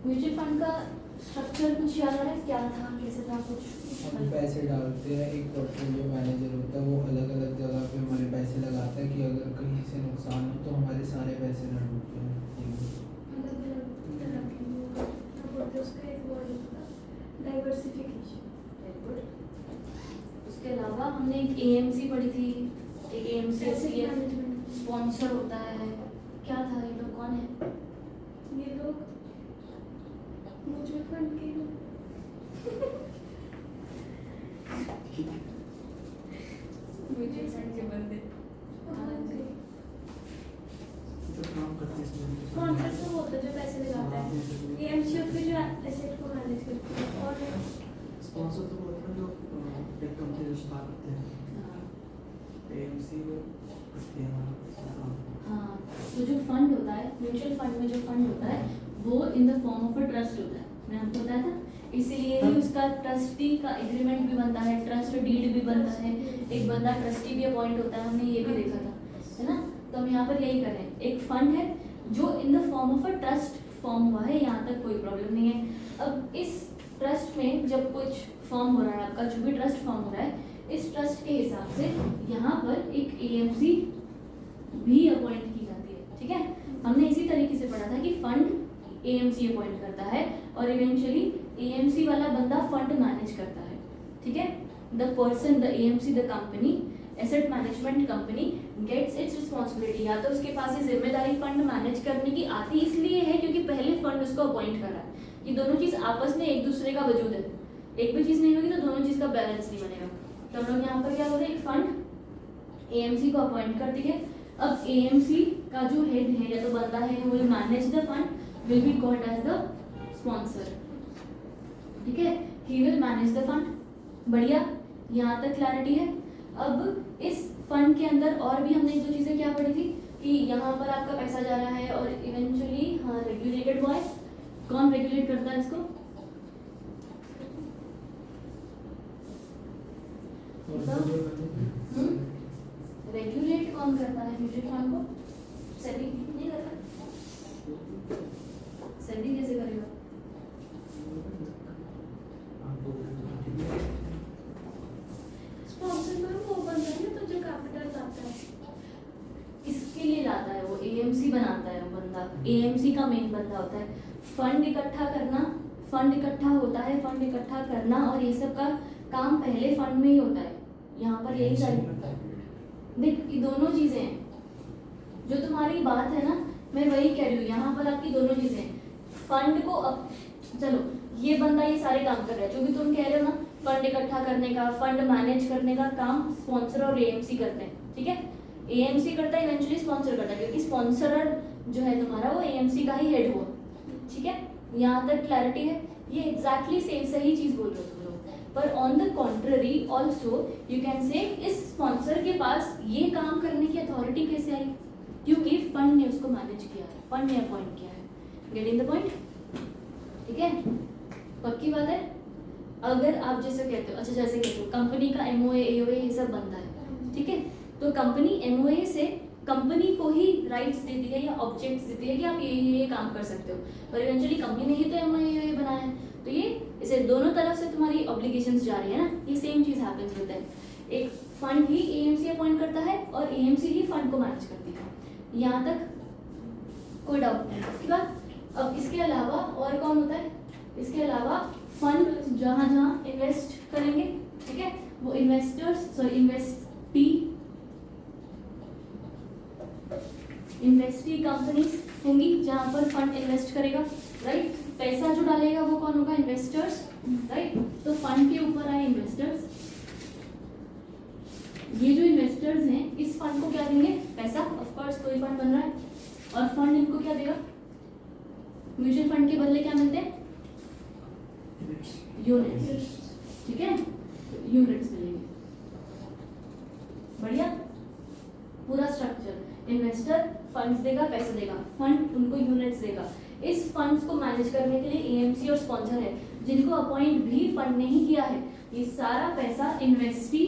Mutual fund का structure कुछ याद आ रहा है, क्या था, कैसे था कुछ? हम पैसे डालते हैं, एक पोर्टफोलियो मैनेजर होता है, वो अलग अलग जगह पे हमारे पैसे लगाता है कि अगर कहीं से नुकसान हो तो हमारे सारे पैसे ना डूबे। उसका एक वर्ड होता है डाइवर्सिफिकेशन। उसके अलावा हमने एक एएमसी पढ़ी थी, एक एएमसी स्पॉन्सर होता है, क्या था, ये लोग कौन है? ये लोग म्यूचुअल फंड के म्यूचुअल फंड के बंदे। स्पॉन्सर तो वो होता है जो पैसे लगाता है, ये एमसी होते हैं जो एसेट को मैनेज करते हैं, और स्पॉन्सर तो बोलते हैं जो एक कंपनी जो स्टार्ट करते हैं, एएमसी वो करते हैं। हाँ, तो जो फंड होता है, म्यूचुअल फंड में जो फंड होता है वो in the form of a trust होता है, मैंने आपको बताया था, इसीलिए ही उसका ट्रस्टी का एग्रीमेंट भी बनता है, ट्रस्ट डीड भी बनता है, एक बंदा ट्रस्टी भी अपॉइंट होता है, हमने ये भी देखा था, है ना। तो हम यहाँ पर यही कर रहे हैं, एक फंड है जो in the form of a trust form हुआ है, यहाँ तक कोई प्रॉब्लम नहीं है। अब इस ट्रस्ट में जब कुछ फॉर्म हो रहा है, आपका जो भी ट्रस्ट फॉर्म हो रहा है, इस ट्रस्ट के हिसाब से यहाँ पर एक एएमसी भी अपॉइंट की जाती है, ठीक है। हमने इसी तरीके से पढ़ा था कि फंड एएमसी अपॉइंट करता है और इवेंचुअली एएमसी वाला बंदा फंड मैनेज करता है, ठीक है। The person, the AMC, the company, asset management company gets its responsibility, या तो उसके पास ये जिम्मेदारी फंड मैनेज करने की आती इसलिए है क्योंकि पहले फंड उसको अपॉइंट कर रहा है। ये दोनों चीज आपस में एक दूसरे का वजूद है, एक भी चीज नहीं होगी तो दोनों चीज का बैलेंस नहीं बनेगा। तो हम लोग यहाँ पर क्या हो रहा है, एक फंड एएमसी को अपॉइंट करती है। अब एएमसी का जो हेड है या तो बंदा है, will manage the fund, will be called as the sponsor, ठीक है। He will manage the fund, बढ़िया, यहाँ तक क्लैरिटी है। अब इस फंड के अंदर और भी हमने एक दो चीजें क्या पढ़ी थी कि यहाँ पर आपका पैसा जा रहा है और इवेंचुअली, हाँ, रेगुलेटेड हुआ है। कौन रेगुलेट करता है इसको? रेगुलेट कौन करता है म्यूचुअल फंड को? सेबी नहीं करता। सेबी कैसे करेगा? स्पॉन्सर में वो बनता है ना, तो जो कैपिटल लाता है इसके लिए लाता है, वो एएमसी बनाता है वो बंदा, एएमसी का मेन बंदा होता है। फंड इकट्ठा करना, फंड इकट्ठा होता है, फंड इकट्ठा करना और ये सब का काम पहले फंड में ही होता है। यहाँ पर यही सारी देख, ये दोनों चीजें हैं जो तुम्हारी बात है ना, मैं वही कह रही हूँ, यहाँ पर आपकी दोनों चीजें हैं। फंड को अब चलो, ये बंदा ये सारे काम कर रहा है जो भी तुम कह रहे हो ना, फंड इकट्ठा करने का, फंड मैनेज करने का काम स्पॉन्सर और एएमसी करते हैं, ठीक है। एएमसी करता है, इवेंचुअली स्पॉन्सर करता है, क्योंकि स्पॉन्सर जो है तुम्हारा वो एएमसी का ही हेड हुआ, ठीक है। यहाँ तक क्लैरिटी है, ये एग्जैक्टली सेम सही चीज बोल रहे हो तुम लोग। पर on the contrary also you can say इस स्पॉन्सर के पास ये काम करने की अथॉरिटी कैसे आई? क्योंकि फंड ने उसको मैनेज किया है, फंड ने अपॉइंट किया है। गेटिंग द पॉइंट, ठीक है, पक्की बात है। अगर आप जैसे कहते हो, अच्छा जैसे कहते हो कंपनी का एमओए एओए ये सब बनता है, ठीक है, तो कंपनी एमओए से कंपनी को ही राइट्स देती है या ऑब्जेक्ट्स देती है कि आप ये काम कर सकते हो, पर इवेंचुअली कंपनी ने ही तो एमओए एओए बनाया है, तो ये इसे दोनों तरफ से तुम्हारी ऑब्लिगेशंस जा रही है ना, ये सेम चीज हैपेंस होता है। एक फंड ही एएमसी अपॉइंट करता है और एएमसी ही फंड को मैनेज करती है, यहाँ तक कोई डाउट नहीं, ठीक है। अब इसके अलावा और कौन होता है? इसके अलावा फंड जहाँ जहाँ इन्वेस्ट करेंगे, ठीक है, वो इन्वेस्टर्स, सॉरी इन्वेस्टी कंपनीज होंगी जहाँ पर फंड इन्वेस्ट करेगा, राइट। पैसा जो डालेगा वो कौन होगा? Investors, right. तो फंड के ऊपर आए इन्वेस्टर्स, ये जो इन्वेस्टर्स हैं इस फंड को क्या देंगे? पैसा, ऑफ कोर्स कोई फंड बन रहा है और फंड इनको क्या देगा? म्यूचुअल फंड के बदले क्या मिलते हैं? यूनिट्स, ठीक है, यूनिट्स मिलेंगे, बढ़िया। पूरा स्ट्रक्चर, इन्वेस्टर फंड्स देगा, पैसा देगा, फंड उनको यूनिट्स देगा। इस फंड्स को मैनेज करने के लिए एएमसी और स्पॉन्सर है, जिनको अपॉइंट भी फंड ने ही किया है। ये सारा पैसा इन्वेस्टी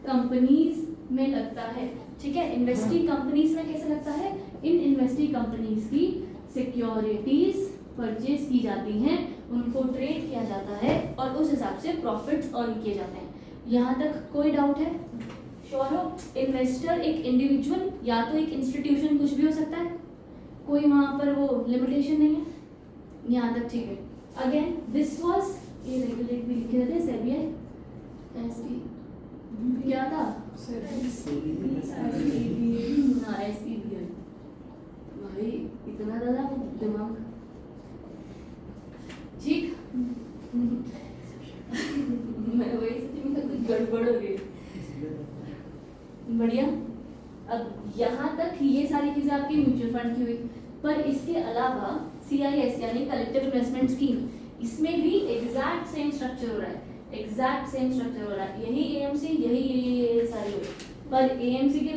कंपनीज में लगता है, ठीक है। इन्वेस्टी कंपनीज में कैसे लगता है? इन इन्वेस्टी कंपनीज की सिक्योरिटीज परचेज की जाती हैं, उनको ट्रेड किया जाता है और उस हिसाब से प्रॉफिट्स अर्न किए जाते हैं। यहाँ तक कोई डाउट है? श्योर हो? इन्वेस्टर एक इंडिविजुअल या तो एक इंस्टीट्यूशन कुछ भी हो सकता है, कोई वहाँ पर वो लिमिटेशन नहीं है। यहाँ तक ठीक है। अगेन दिस वाज ये रेगुलेट भी लिखे थे सेबी एसई क्या था भाई इतना ज़्यादा दिमाग ठीक। मैं वही सोची मैं कुछ गड़बड़ हो गई। बढ़िया। अब यहाँ तक ये सारी चीज़ें आपकी म्यूचुअल फंड की हुई, पर इसके अलावा CIS यानी कलेक्टिव इन्वेस्टमेंट स्कीम, इसमें भी एग्जैक्ट सेम स्ट्रक्चर हो रहा है, एग्जैक्ट सेम स्ट्रक्चर हो रहा है। यही AMC यही ये सारी हो, पर AMC के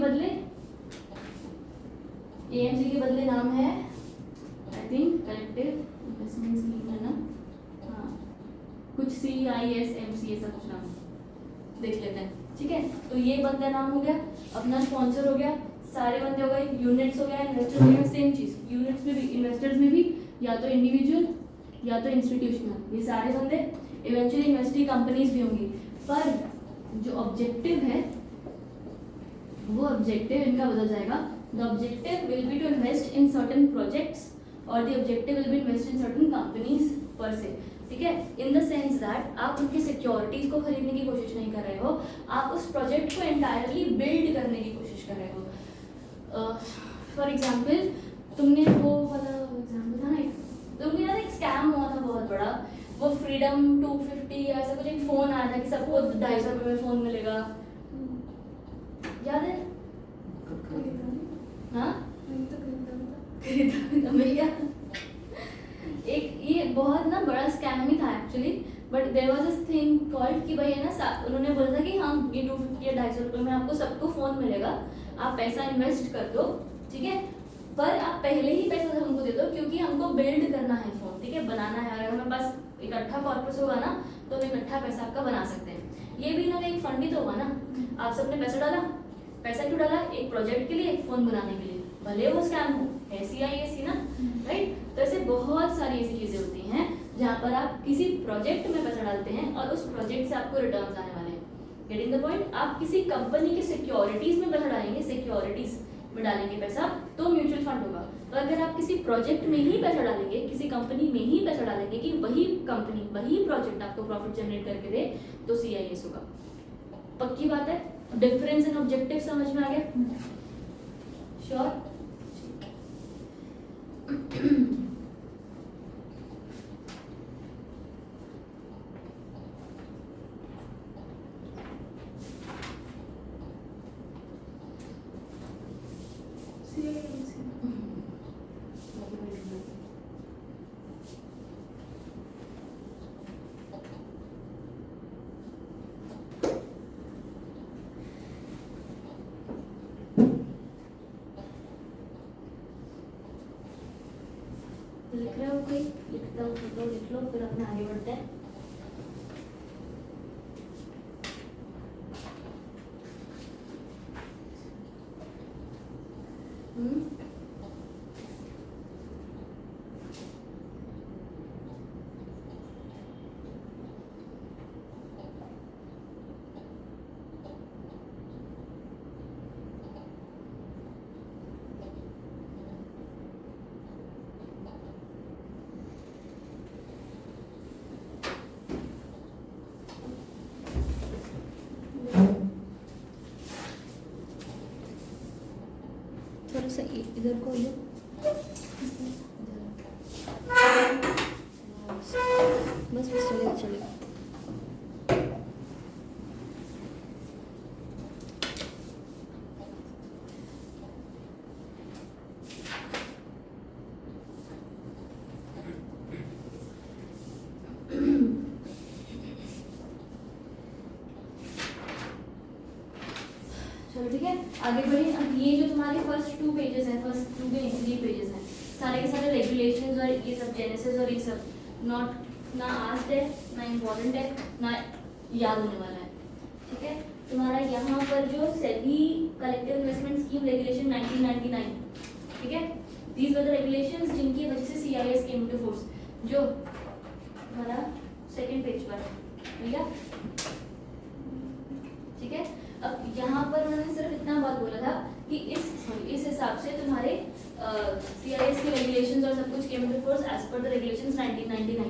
बदले नाम है I think collective investment scheme है ना, हाँ कुछ CIS MC ऐसा कुछ नाम देख लेते हैं। ठीक है, तो ये बंदा नाम हो गया, अपना स्पॉन्सर हो गया, सारे बंदे हो गए, यूनिट्स हो गया, इन्वेस्टर्स हो गया, सेम चीज यूनिट्स में भी इन्वेस्टर्स में भी या तो इंडिविजुअल या तो इंस्टीट्यूशनल, ये सारे बंदे इवेंचुअली इन्वेस्टिंग कंपनीज भी होंगी। पर जो ऑब्जेक्टिव है वो ऑब्जेक्टिव इनका बदल जाएगा। The objective will be to invest in certain projects और the objective will be invest in certain companies पर से। ठीक है, इन द सेंस दैट आप उनकी सिक्योरिटीज को खरीदने की कोशिश नहीं कर रहे हो, आप उस प्रोजेक्ट को एंटायरली बिल्ड करने की कोशिश कर रहे हो। फॉर एग्जाम्पल तुमने वो वाला एग्जाम्पल था ना, तुमने यार एक स्कैम हुआ था बहुत बड़ा, वो फ्रीडम 250 या ऐसा कुछ एक फ़ोन आया था कि सबको 250 रुपये में फ़ोन मिलेगा, याद है? हाँ खरीदा मिल गया। एक ये बहुत ना बड़ा स्कैम ही था actually, but there was this thing called कि भाई है ना, उन्होंने बोला था कि हम ये 250 या 250 रुपये में आपको सबको फ़ोन मिलेगा, आप पैसा इन्वेस्ट कर दो। ठीक है, पर आप पहले ही पैसा हमको दे दो क्योंकि हमको बिल्ड करना है फ़ोन। ठीक है, बनाना है, अगर हमारे पास इकट्ठा कॉर्पस होगा ना तो हम इकट्ठा पैसा आपका बना सकते हैं। ये भी ना एक फंड ही तो होगा ना, आप सबने पैसा डाला, पैसा क्यों डाला? एक प्रोजेक्ट के लिए, फ़ोन बनाने के लिए, भले वो स्कैम हो, SCIS ना, राइट। तो ऐसे बहुत सारी ऐसी चीज़ें होती हैं जहाँ पर आप किसी प्रोजेक्ट में पैसा डालते हैं और उस प्रोजेक्ट से आपको रिटर्न आने वाले हैं। Getting the point? आप किसी कंपनी की सिक्योरिटीज में पैसा डालेंगे, सिक्योरिटीज में डालेंगे पैसा तो म्यूचुअल फंड होगा। तो अगर आप किसी प्रोजेक्ट में ही पैसा डालेंगे, किसी कंपनी में ही पैसा डालेंगे कि वही कंपनी वही प्रोजेक्ट आपको प्रॉफिट जनरेट करके दे, तो CIS होगा। पक्की बात है? डिफरेंस इन ऑब्जेक्टिव समझ में आ गया? श्योर? लिख रहे हो कोई? लिख लो फिर अपने आगे बढ़ते हैं। थोड़ा सा इधर को लो, बस चलेगा चलेगा। चलो ठीक है, आगे बढ़े। अब ये जो तुम्हारे फर्स्ट 2 पेजेस हैं, फर्स्ट 2 के 3 पेजेस हैं, सारे के सारे रेगुलेशंस और ये सब जेनेसिस और ये सब नॉट ना आस्क्ड है, ना इम्पोर्टेंट है, ना याद होने वाला है। ठीक है, तुम्हारा यहाँ पर जो SEBI collective investment scheme regulation 1999, ठीक है, दीज वर द रेगुलेशंस जिनकी वजह से CIS केम इनटू फोर्स, जो हमारा सेकंड पेज पर भैया, ठीक है। अब यहाँ पर उन्होंने सिर्फ इतना बात बोला था कि इस हिसाब से तुम्हारे CIS के रेगुलेशंस और सब कुछ came into force as per the regulations 1999,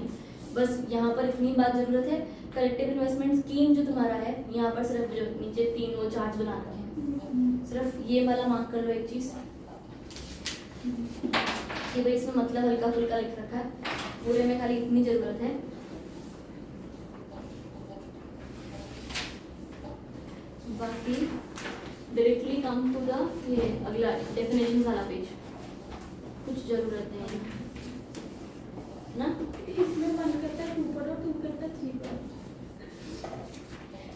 बस यहाँ पर इतनी बात जरूरत है। कलेक्टिव इन्वेस्टमेंट स्कीम जो तुम्हारा है, यहाँ पर सिर्फ जो नीचे 3 वो चार्ट बना रखे हैं, सिर्फ ये वाला मार्क कर लो एक चीज कि भाई इसमें मतलब हल्का फुल्का लिख रखा है, पूरे में खाली इतनी जरूरत है। बाकी डायरेक्टली कम टू द ये अगला डेफिनेशन वाला पेज, कुछ जरूरत नहीं है ना। इसमें मन करता है 2 पर और 2 करता है 3 पर।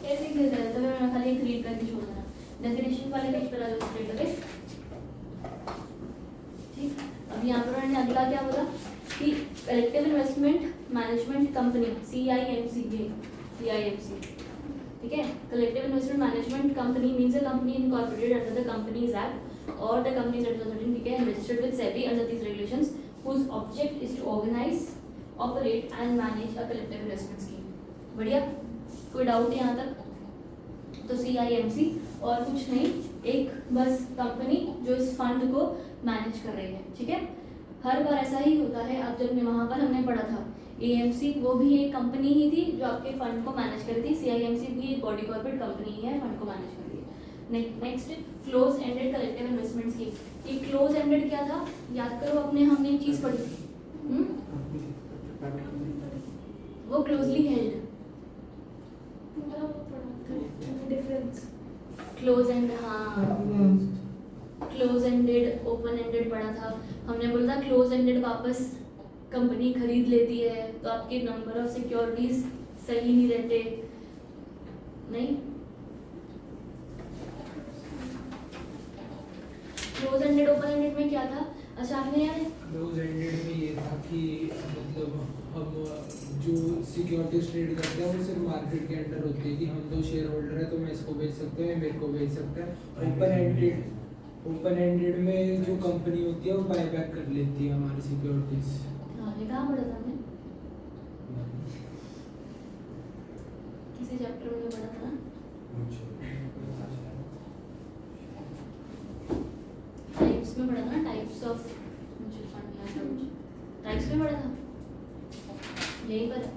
ऐसे ही रहता है, तो मैं खाली एक रीड करके छोड़ देना। डेफिनेशन वाले पेज पर आ जाओ स्ट्रेट अवे, ठीक। अब यहाँ पर उन्होंने अगला क्या बोला कि collective investment management company CIMC, ठीक है। Collective investment management company means a company incorporated under the companies act और द कंपनीज एक्ट 2013, ठीक है, registered with SEBI under these regulations whose object is to organize, operate and manage a collective investment scheme। बढ़िया, कोई doubt यहाँ तक? तो CIMC और कुछ नहीं, एक बस कंपनी जो इस फंड को मैनेज कर रही है, ठीक है। हर बार ऐसा ही होता है। अब जब वहाँ पर हमने पढ़ा था AMC, वो भी एक कंपनी ही थी जो आपके फंड को मैनेज कर रही थी। CIMC भी एक बॉडी कॉर्पोरेट कंपनी ही है, फंड को मैनेज कर रही है। Next close ended collective investment scheme. ये क्लोज एंडेड क्या था, याद करो अपने, हमने एक चीज पढ़ी थी, वो क्लोजली हेल्ड, पूरा वो पढ़ा था डिफरेंस। क्लोज एंड, हाँ क्लोज एंडेड ओपन एंडेड पढ़ा था हमने। बोला था क्लोज एंडेड वापस कंपनी खरीद लेती है तो आपके नंबर ऑफ सिक्योरिटीज सही नहीं रहते, नहीं। क्लोज एंडेड ओपन एंडेड में क्या था? अच्छा आपने याद है? क्लोज एंडेड में ये था कि मतलब हम जो सिक्योरिटीज ट्रेड करते हैं वो सिर्फ मार्केट के अंडर होती है कि हम 2 शेयर होल्डर है तो मैं इसको बेच सकता हूँ, मेरे को बेच सकता है। ओपन एंडेड में जो कंपनी होती है वो बाय बैक कर लेती है हमारी सिक्योरिटीज। हाँ, ये कहाँ पढ़ा था हमने? किसी चैप्टर में पढ़ा था ना? टाइप्स में पढ़ा था ना, types of mutual fund, types में पढ़ा था, यही पर है।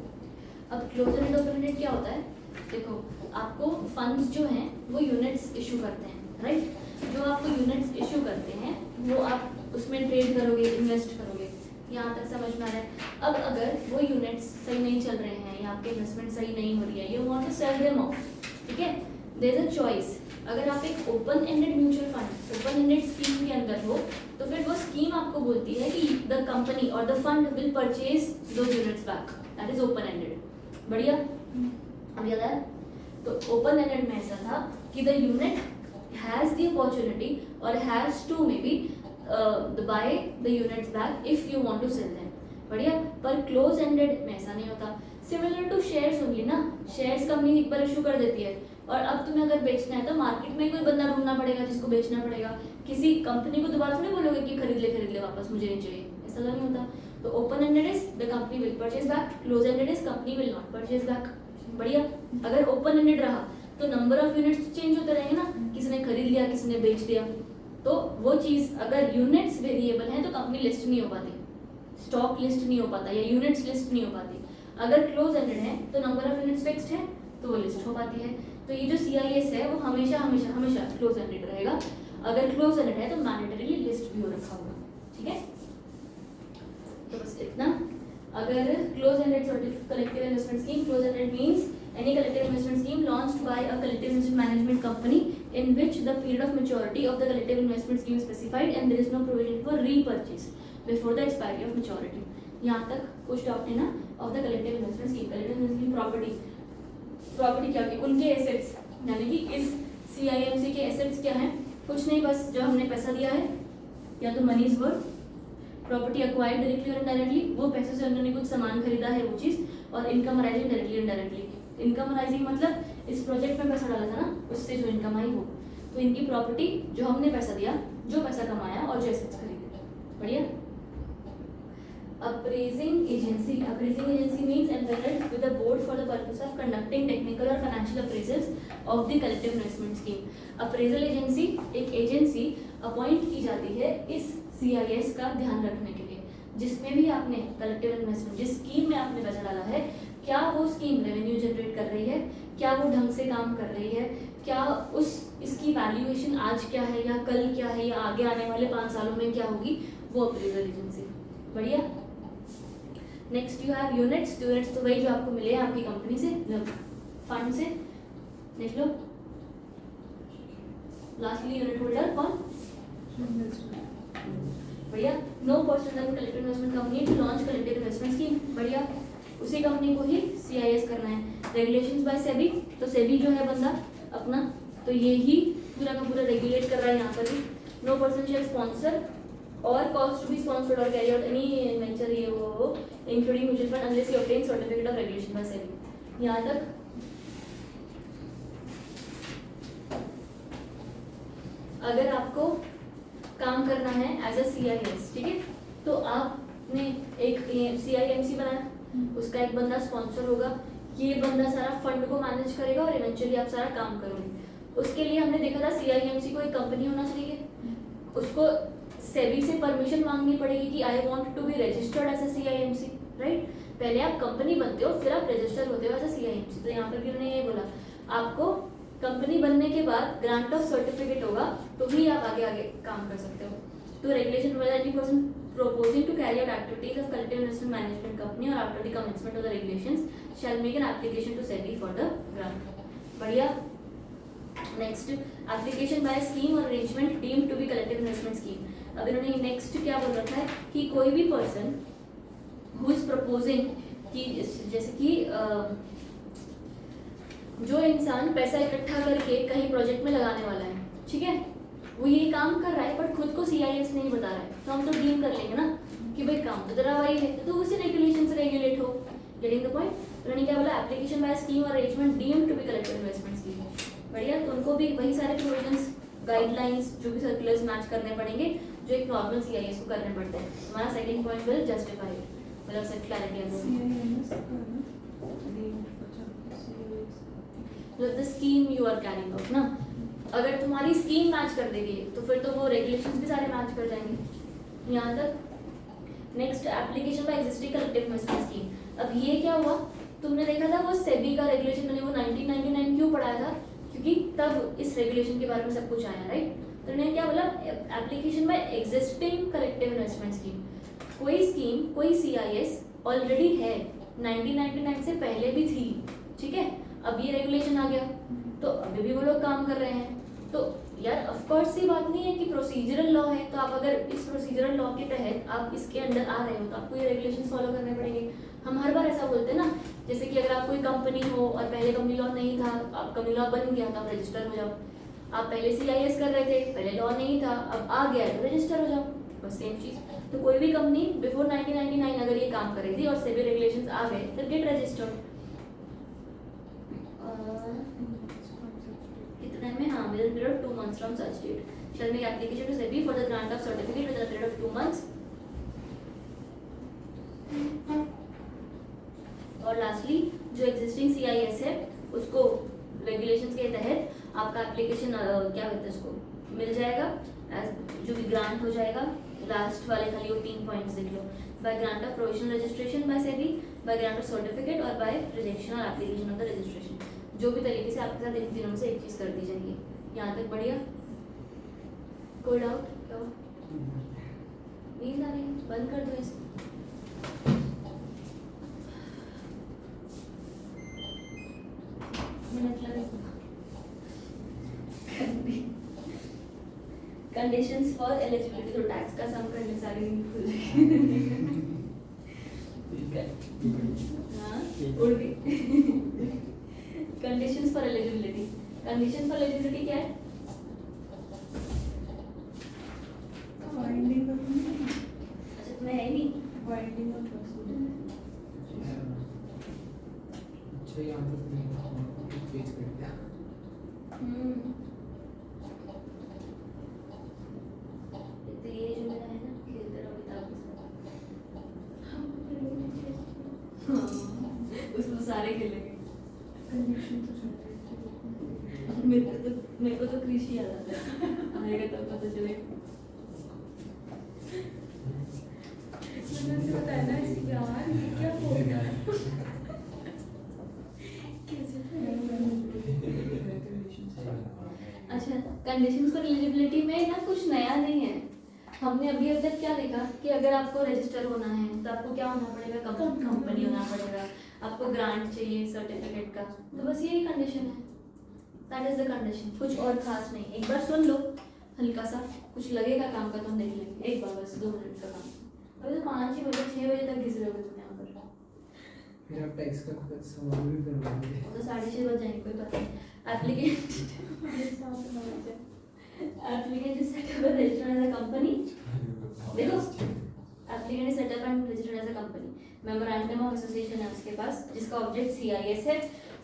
अब क्लोज एंड ओपन एंडेड क्या होता है? देखो, आपको फंड्स जो हैं वो यूनिट्स इशू करते हैं, राइट। जो आपको यूनिट्स इशू करते हैं वो आप उसमें ट्रेड करोगे, इन्वेस्ट करोगे, यहाँ तक समझ में आ रहा है। अब अगर वो यूनिट्स सही नहीं चल रहे हैं या आपकी इन्वेस्टमेंट सही नहीं हो रही है, you want to sell them off, ठीक है, देयर इज अ चॉइस। अगर आप एक open ended mutual fund, open ended scheme के अंदर हो तो फिर वो स्कीम आपको बोलती है कि द कंपनी और द फंड विल परचेज दो units back, that is open ended. बढ़िया, अब याद आया? तो ओपन एंडेड में ऐसा था कि the unit has the opportunity और has to may be buy the units back if you want to sell them. बढ़िया, पर क्लोज एंडेड में ऐसा नहीं होता। सिमिलर टू शेयर्स ओनली ना, शेयर्स कंपनी एक बार इशू कर देती है और अब तुम्हें अगर बेचना है तो मार्केट में कोई बंदा ढूंढना पड़ेगा जिसको बेचना पड़ेगा। किसी कंपनी को दोबारा थोड़ी बोलोगे कि खरीद ले वापस, मुझे नहीं चाहिए, ऐसा तो नहीं होता। तो open ended is the company will purchase back, close ended is company will not purchase back. बढ़िया, अगर ओपन एंडेड रहा तो नंबर ऑफ यूनिट्स चेंज होते रहेंगे ना, किसी ने खरीद लिया, किसी ने बेच दिया, तो वो चीज अगर यूनिट्स वेरिएबल है तो कंपनी लिस्ट नहीं हो पाती, स्टॉक लिस्ट नहीं हो पाता या यूनिट्स लिस्ट नहीं हो पाती। अगर क्लोज एंडेड है तो नंबर ऑफ यूनिट्स फिक्स्ड है तो वो लिस्ट हो पाती है। तो ये जो CIS है वो हमेशा हमेशा हमेशा क्लोज एंडेड रहेगा। अगर क्लोज एंडेड है तो मैंडेटरीली लिस्ट भी हो रखा होगा, ठीक है। तो बस इतना। अगर close ended collective investment scheme, close ended means any collective investment scheme launched by a collective investment management company in which the period of maturity of the collective investment scheme is specified and there is no provision for repurchase before the expiry of maturity। यहाँ तक कुछ doubt है ना? of the collective investment scheme, collective investment scheme property क्या होगी? उनके assets, यानी कि इस CIMC के एसेट्स क्या हैं? कुछ नहीं, बस जो हमने पैसा दिया है या तो money is worth, property acquired directly और इनडायरेक्टली, वो पैसे से उन्होंने कुछ सामान खरीदा है वो चीज़, और income arising directly indirectly. Income arising मतलब इस प्रोजेक्ट में पैसा डाला था ना, उससे जो इनकम आई हो, तो इनकी प्रॉपर्टी जो हमने पैसा दिया, जो पैसा कमाया और जो एसेट्स खरीदे। बढ़िया। Appraising agency means empaneled with the board for the purpose of conducting technical or financial appraisals of the collective investment scheme. Appraisal agency एक एजेंसी अपॉइंट की जाती है इस CIS का ध्यान रखने के लिए, जिसमें भी आपने कलेक्टिव इन्वेस्टमेंट, जिस स्कीम में आपने पैसा डाला है, क्या वो स्कीम रेवेन्यू जनरेट कर रही है, क्या वो ढंग से काम कर रही है, क्या इसकी वैल्यूएशन आज क्या है या कल क्या है या आगे आने वाले 5 सालों में क्या होगी, वो अप्रेजल एजेंसी। बढ़िया। Next you have units. Units तो वही जो आपको मिले हैं आपकी कंपनी से, फंड से, देख लो। लास्टली यूनिट होल्डर कौन? बढ़िया। No person in collective investment company to launch collective investment scheme. बढ़िया। उसी कंपनी को ही CIS करना है। रेगुलेशंस बाय सेबी, तो सेबी जो है बंदा अपना, तो ये ही पूरा का पूरा रेगुलेट कर रहा है यहाँ पर भी। नो पर्सन शेल स्पॉन्सर और कॉस्ट टू बी स्पॉन्सर्ड और कैरी आउट एनी वेंचर, ये वो including mutual fund unless you obtain certificate of regulation by SEBI. यहाँ तक अगर आपको काम करना है एज अ CIS, ठीक है, तो आपने एक CIMC बनाया, उसका एक बंदा स्पॉन्सर होगा, ये बंदा सारा फंड को मैनेज करेगा और इवेंचुअली आप सारा काम करोगे। उसके लिए हमने देखा था CIMC को एक कंपनी होना चाहिए, उसको सेबी से परमिशन मांगनी पड़ेगी कि I want to be registered as a CIMC, right. पहले आप कंपनी बनते हो, फिर आप रजिस्टर होते हो एज अ CIMC। तो यहाँ पर भी उन्होंने ये बोला, आपको कंपनी बनने के बाद ग्रांट ऑफ सर्टिफिकेट होगा, तो ही आप आगे आगे काम कर सकते हो। तो regulation 20% proposing to carry out activities of collective investment management company or after the commencement of the regulations shall make an application to SEBI for the grant. बढ़िया। नेक्स्ट, एप्लीकेशन बाय स्कीम और arrangement deemed to be collective investment scheme. अब इन्होंने next क्या बोल रखा है कि कोई भी पर्सन हु इज प्रपोजिंग, कि जैसे कि जो इंसान पैसा इकट्ठा करके कहीं प्रोजेक्ट में लगाने वाला है, ठीक है, वो ये काम कर रहा है पर खुद को CIS नहीं बता रहा है, तो हम तो डीम कर लेंगे ना कि भाई काम तो तेरा वही है, तो उसी रेगुलेशन से रेगुलेट हो। Getting the point. उन्होंने क्या बोला, एप्लीकेशन बाय स्कीम और arrangement deemed to be collective investment scheme. बढ़िया। तो उनको भी वही सारे प्रोविजंस, गाइडलाइंस, जो भी सर्कुलर्स मैच करने पड़ेंगे जो एक नॉर्मल CIS को करने पड़ते हैं। हमारा सेकंड पॉइंट विल जस्टिफाई, मतलब सेट क्लैरिटी मतलब the scheme you are carrying out ना। अगर तुम्हारी स्कीम मैच कर देगी तो फिर तो वो रेगुलेशंस भी सारे मैच कर जाएंगे। यहाँ तक next, application bye existing collective investment scheme. अब ये क्या हुआ, तुमने देखा था वो सेबी का रेगुलेशन, मैंने वो 1999 क्यों पढ़ाया था, क्योंकि तब इस रेगुलेशन के बारे में सब कुछ आया, राइट। तो उन्होंने क्या बोला, application bye existing collective investment scheme. कोई स्कीम, कोई CIS ऑलरेडी है, 1999 से पहले भी थी, ठीक है, अब ये रेगुलेशन आ गया तो अभी भी वो लोग काम कर रहे हैं। तो यार ऑफ कोर्स सी बात नहीं है कि प्रोसीजरल लॉ है, तो आप अगर इस प्रोसीजरल लॉ के तहत आप इसके अंडर आ रहे हो तो आपको ये रेगुलेशन फॉलो करने पड़ेंगे। हम हर बार ऐसा बोलते हैं ना, जैसे कि अगर आप कोई कंपनी हो और पहले कंपनी लॉ नहीं था, आप कंपनी लॉ बन गया तो आप रजिस्टर हो जाओ। आप पहले CIS कर रहे थे, पहले लॉ नहीं था, अब आ गया है तो रजिस्टर हो जाओ, बस सेम चीज़। तो कोई भी कंपनी बिफोर 1999 अगर ये काम कर रही थी और सेबी रेगुलेशंस आ गए तो गेट रजिस्टर्ड। कितने में, हाँ, within a period of 2 months from such date shall make application to SEBI for the grant of certificate within a period of 2 months। और लास्टली जो एग्जिस्टिंग CIS है उसको रेगुलेशंस के तहत आपका एप्लीकेशन क्या कहते हैं उसको मिल जाएगा, जो भी ग्रांट हो जाएगा। लास्ट वाले खाली वो 3 पॉइंट्स देख लो, by grant of provisional registration by SEBI, by grant of certificate और बाय रिजेक्शन और एप्लीकेशन ऑफ द रजिस्ट्रेशन। जो भी तरीके से आपके साथ इन तीनों में से एक चीज़ कर दी जाएगी। यहाँ तक बढ़िया, कोई डाउट? क्या नींद आ रही है, बंद कर दो इसको। मिनट लगेगा। कंडीशंस फॉर एलिजिबिलिटी, तो टैक्स का सम करने सारी खुल हाँ उड़ गई। Conditions for eligibility, condition for eligibility क्या है? अच्छा तुम्हें है नहीं अच्छा, यहाँ तक पेज कर दिया। तो ये जो मेरा है ना, खेलते रहो मेरे को तो कृषि याद आता है, आएगा तब पता चलेगा। मुझे बताना यार ये क्या हो गया कैसे अच्छा, कंडीशंस फॉर एलिजिबिलिटी में ना कुछ नया नहीं है। हमने अभी अब तक क्या देखा कि अगर आपको रजिस्टर होना है तो आपको क्या होना पड़ेगा, कंपनी होना पड़ेगा, आपको ग्रांट चाहिए सर्टिफिकेट का, तो बस यही कंडीशन है। दैट इज द कंडीशन, कुछ और खास नहीं। एक बार सुन लो, हल्का सा कुछ लगेगा काम का तो हम देख लेंगे, एक बार बस 2 मिनट का काम। अभी तो 5 ही बजे 6 बजे तक घिस रहे होगे तुम यहाँ पर, फिर आप टैक्स का सवाल भी करवाओगे। वो तो 6:30 बज जाएंगे, कोई पता नहीं। Applicant is set up and registered as a company. देखो, applicant is set up and registered as a company. Memorandum of association है उसके पास, जिसका ऑब्जेक्ट CIS है,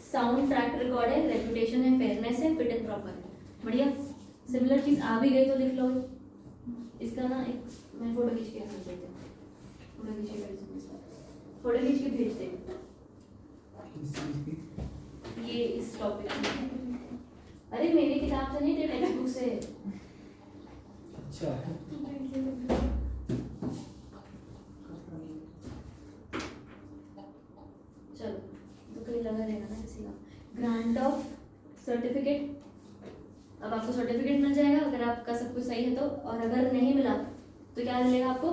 साउंड ट्रैक रिकॉर्ड है, रेपुटेशन है, फेयरनेस है, फिट एंड प्रॉपर है। बढ़िया, सिमिलर चीज आ भी गई तो लिख लो। इसका ना एक मैं फोटो खींच के भेज देती हूँ, फोटो खींच के भेज देती हूँ इस चीज़ की ये इस टॉपिक में। अरे मेरी किताब से नहीं, तेरे टेक्स्ट बुक से। अच्छा चलो, तो कहीं लगा रहेगा ना किसी का। ग्रांट ऑफ सर्टिफिकेट, अब आपको सर्टिफिकेट मिल जाएगा अगर आपका सब कुछ सही है तो, और अगर नहीं मिला तो क्या मिलेगा आपको?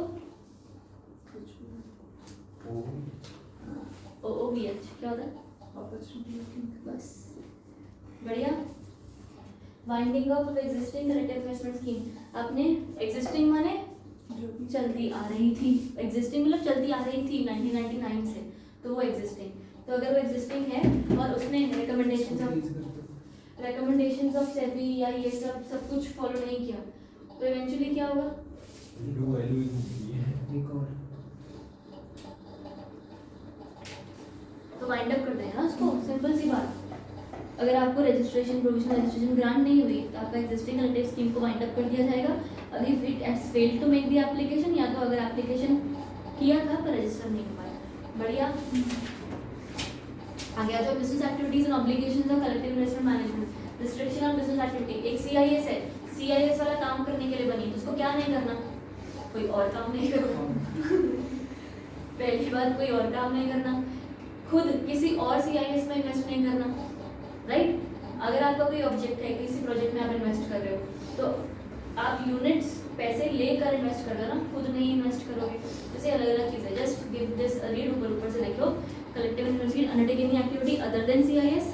OOBH क्या होता है? बस, बढ़िया। Winding of existing collective investment scheme, आपने एग्जिस्टिंग माने चलती आ रही थी, एग्जिस्टिंग मतलब चलती आ रही थी 1999 से, तो वो एग्जिस्टिंग। तो अगर वो एग्जिस्टिंग है और उसने रिकमेंडेशंस ऑफ सेबी या ये सब कुछ फॉलो नहीं किया, तो इवेंचुअली क्या होगा? एक और तो वाइंड अप करते हैं ना उसको, सिंपल सी बात। अगर आपको रजिस्ट्रेशन प्रोविजनल रजिस्ट्रेशन ग्रांट नहीं हुई तो आपका एग्जिस्टिंग कलेक्टिव स्कीम को वाइंड अप कर दिया जाएगा। अभी it has failed to make the application, या तो अगर एप्लीकेशन किया था पर रजिस्टर नहीं हो पाया। बढ़िया, आगे आ जाओ। Business activities and obligations of collective investment management, restriction of business activity. एक CIS है, CIS वाला काम करने के लिए बनी, तो उसको क्या नहीं करना, कोई और काम नहीं करना। पहली बात, कोई और काम नहीं करना, खुद किसी और CIS में इन्वेस्ट नहीं करना, राइट। अगर आपका कोई ऑब्जेक्ट है, किसी प्रोजेक्ट में आप इन्वेस्ट कर रहे हो तो आप यूनिट्स पैसे लेकर इन्वेस्ट कर ना, खुद नहीं इन्वेस्ट करोगे। जैसे अलग अलग चीज़ें, जस्ट गिव दिस रीड, ऊपर से लिख लो। Collective investment undertake any activity other than CIS,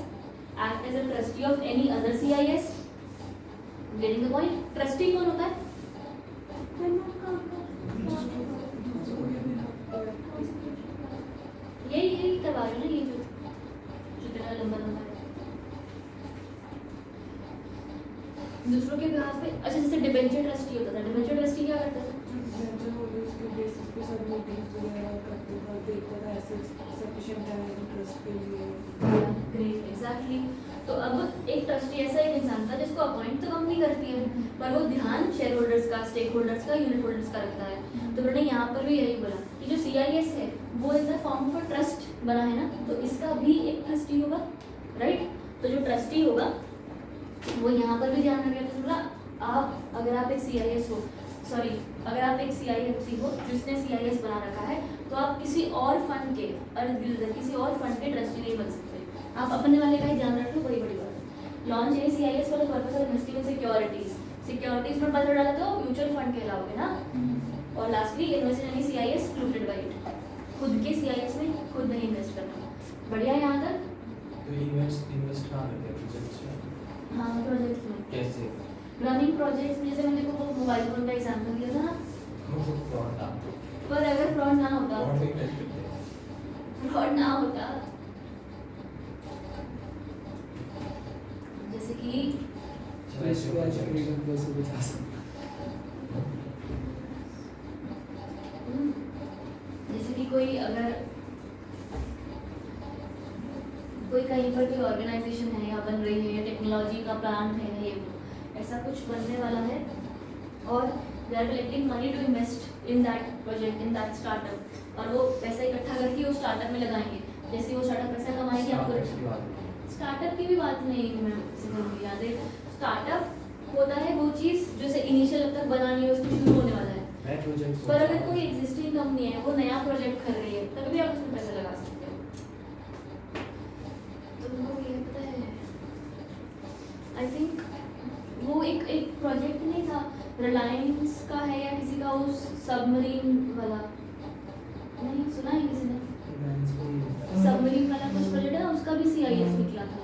act as a trustee of any other CIS। Getting the point? Trustee कौन होता है? यही करवा रहे हो ना, ये जो इतना लंबा है दूसरों के बिहाफ पे। अच्छा, जैसे डिबेंचर ट्रस्टी होता था, डिबेंचर ट्रस्टी क्या करता था? Great, exactly. तो अब एक ट्रस्टी ऐसा एक इंसान था जिसको अपॉइंट तो कंपनी करती है, पर वो ध्यान शेयर होल्डर्स का, स्टेक होल्डर्स का, यूनिट होल्डर्स का रखता है। तो मैंने यहाँ पर भी यही बोला कि जो CIS है वो in the form of trust बना है ना, तो इसका भी एक ट्रस्टी होगा, राइट। तो जो ट्रस्टी होगा वो यहाँ पर भी ध्यान रखेगा। तो बोला आप, अगर आप एक CIS हो, सॉरी, अगर आप एक CIFC हो जिसने CIS बना रखा है, तो आप किसी और फंड के ट्रस्टी नहीं बन सकते। आप अपने वाले का ही ध्यान रख लो, बड़ी बड़ी बात। लॉन्च है CIS for the purpose of investing in securities में पता डाला तो म्यूचुअल फंड कहलाओगे ना। और lastly, invest in any CIS floated by it, खुद के CIS में खुद नहीं इन्वेस्ट करना। बढ़िया यहाँ तक? तो इन्वेस्ट कहाँ करते हैं प्रोजेक्ट्स में? हाँ, प्रोजेक्ट्स में कैसे? रनिंग प्रोजेक्ट्स में, जैसे मैंने को मोबाइल फोन का एग्जाम्पल दिया था ना, फ्रॉड था, पर अगर फ्रॉड ना होता, फ्रॉड में इन्वेस्ट करते हैं। फ्रॉड ना होता, जैसे कि पैसे बचा सकते। जैसे कि कोई अगर कोई कहीं पर कोई ऑर्गेनाइजेशन है या बन रही है, या टेक्नोलॉजी का प्लांट है, ये ऐसा कुछ बनने वाला है, और they are collecting money to invest in that project, in that startup, और वो पैसा इकट्ठा करके वो स्टार्टअप में लगाएंगे। जैसे वो स्टार्टअप पैसा कमाएगी, आपको स्टार्टअप की भी बात नहीं मैं से करूँगी। याद है स्टार्टअप होता है वो चीज़ जो से इनिशियल अब तक बना नहीं है, उसको शुरू होने वाला है। नए प्रोजेक्ट पर अगर कोई एग्जिस्टिंग कंपनी है वो नया प्रोजेक्ट कर रही है तब भी आप उसमें पैसा लगा सकते हो। तुमको ये पता है आई थिंक वो एक प्रोजेक्ट नहीं था रिलायंस का है या किसी का, वो सबमरीन वाला, नहीं सुना है किसी ने? सबमरीन वाला कुछ प्रोजेक्ट है ना, उसका भी CIS निकला था।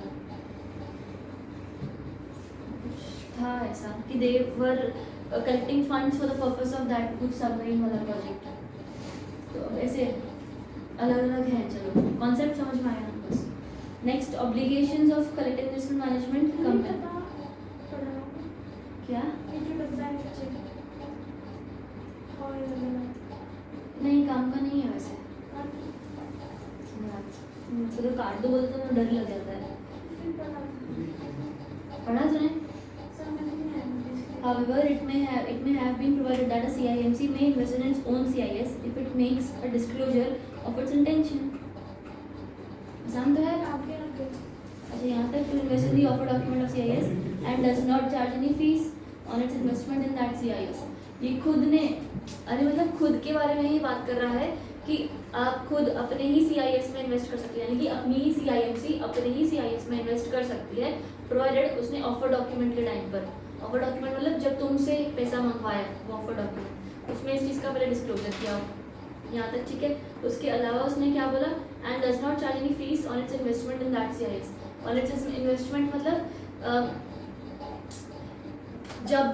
था ऐसा कि they were collecting funds for the purpose of that कुछ सबमरीन वाला प्रोजेक्ट। तो अब ऐसे अलग अलग हैं, चलो कॉन्सेप्ट समझ में आया ना बस। Next obligations of collective investment management company. क्या नहीं काम का नहीं है वैसे, चलो काट दो बोलते तो मुझे डर लग जाता है। पढ़ा तूने? However, it may have been provided that a CIMC may invest in its own CIS if it makes a disclosure of its intention. आसान तो है। अच्छा यहाँ तक to invest in the offer document of CIS and does not charge any fees on its investment in that CIS. ये खुद ने मतलब खुद के बारे में ही बात कर रहा है कि आप खुद अपने ही CIS में इन्वेस्ट कर सकते हैं, यानी कि अपनी ही CIMC अपने ही CIS में इन्वेस्ट कर सकती है प्रोवाइडेड उसने ऑफर डॉक्यूमेंट के टाइम पर। ऑफर डॉक्यूमेंट मतलब जब तुमसे पैसा मंगवाया वो ऑफर डॉक्यूमेंट, उसमें इस चीज़ का पहले डिस्क्लोजर किया हो यहाँ तक, ठीक है। उसके अलावा उसने क्या बोला, and does not charge any fees on it's investment in that CIS। On it's investment मतलब जब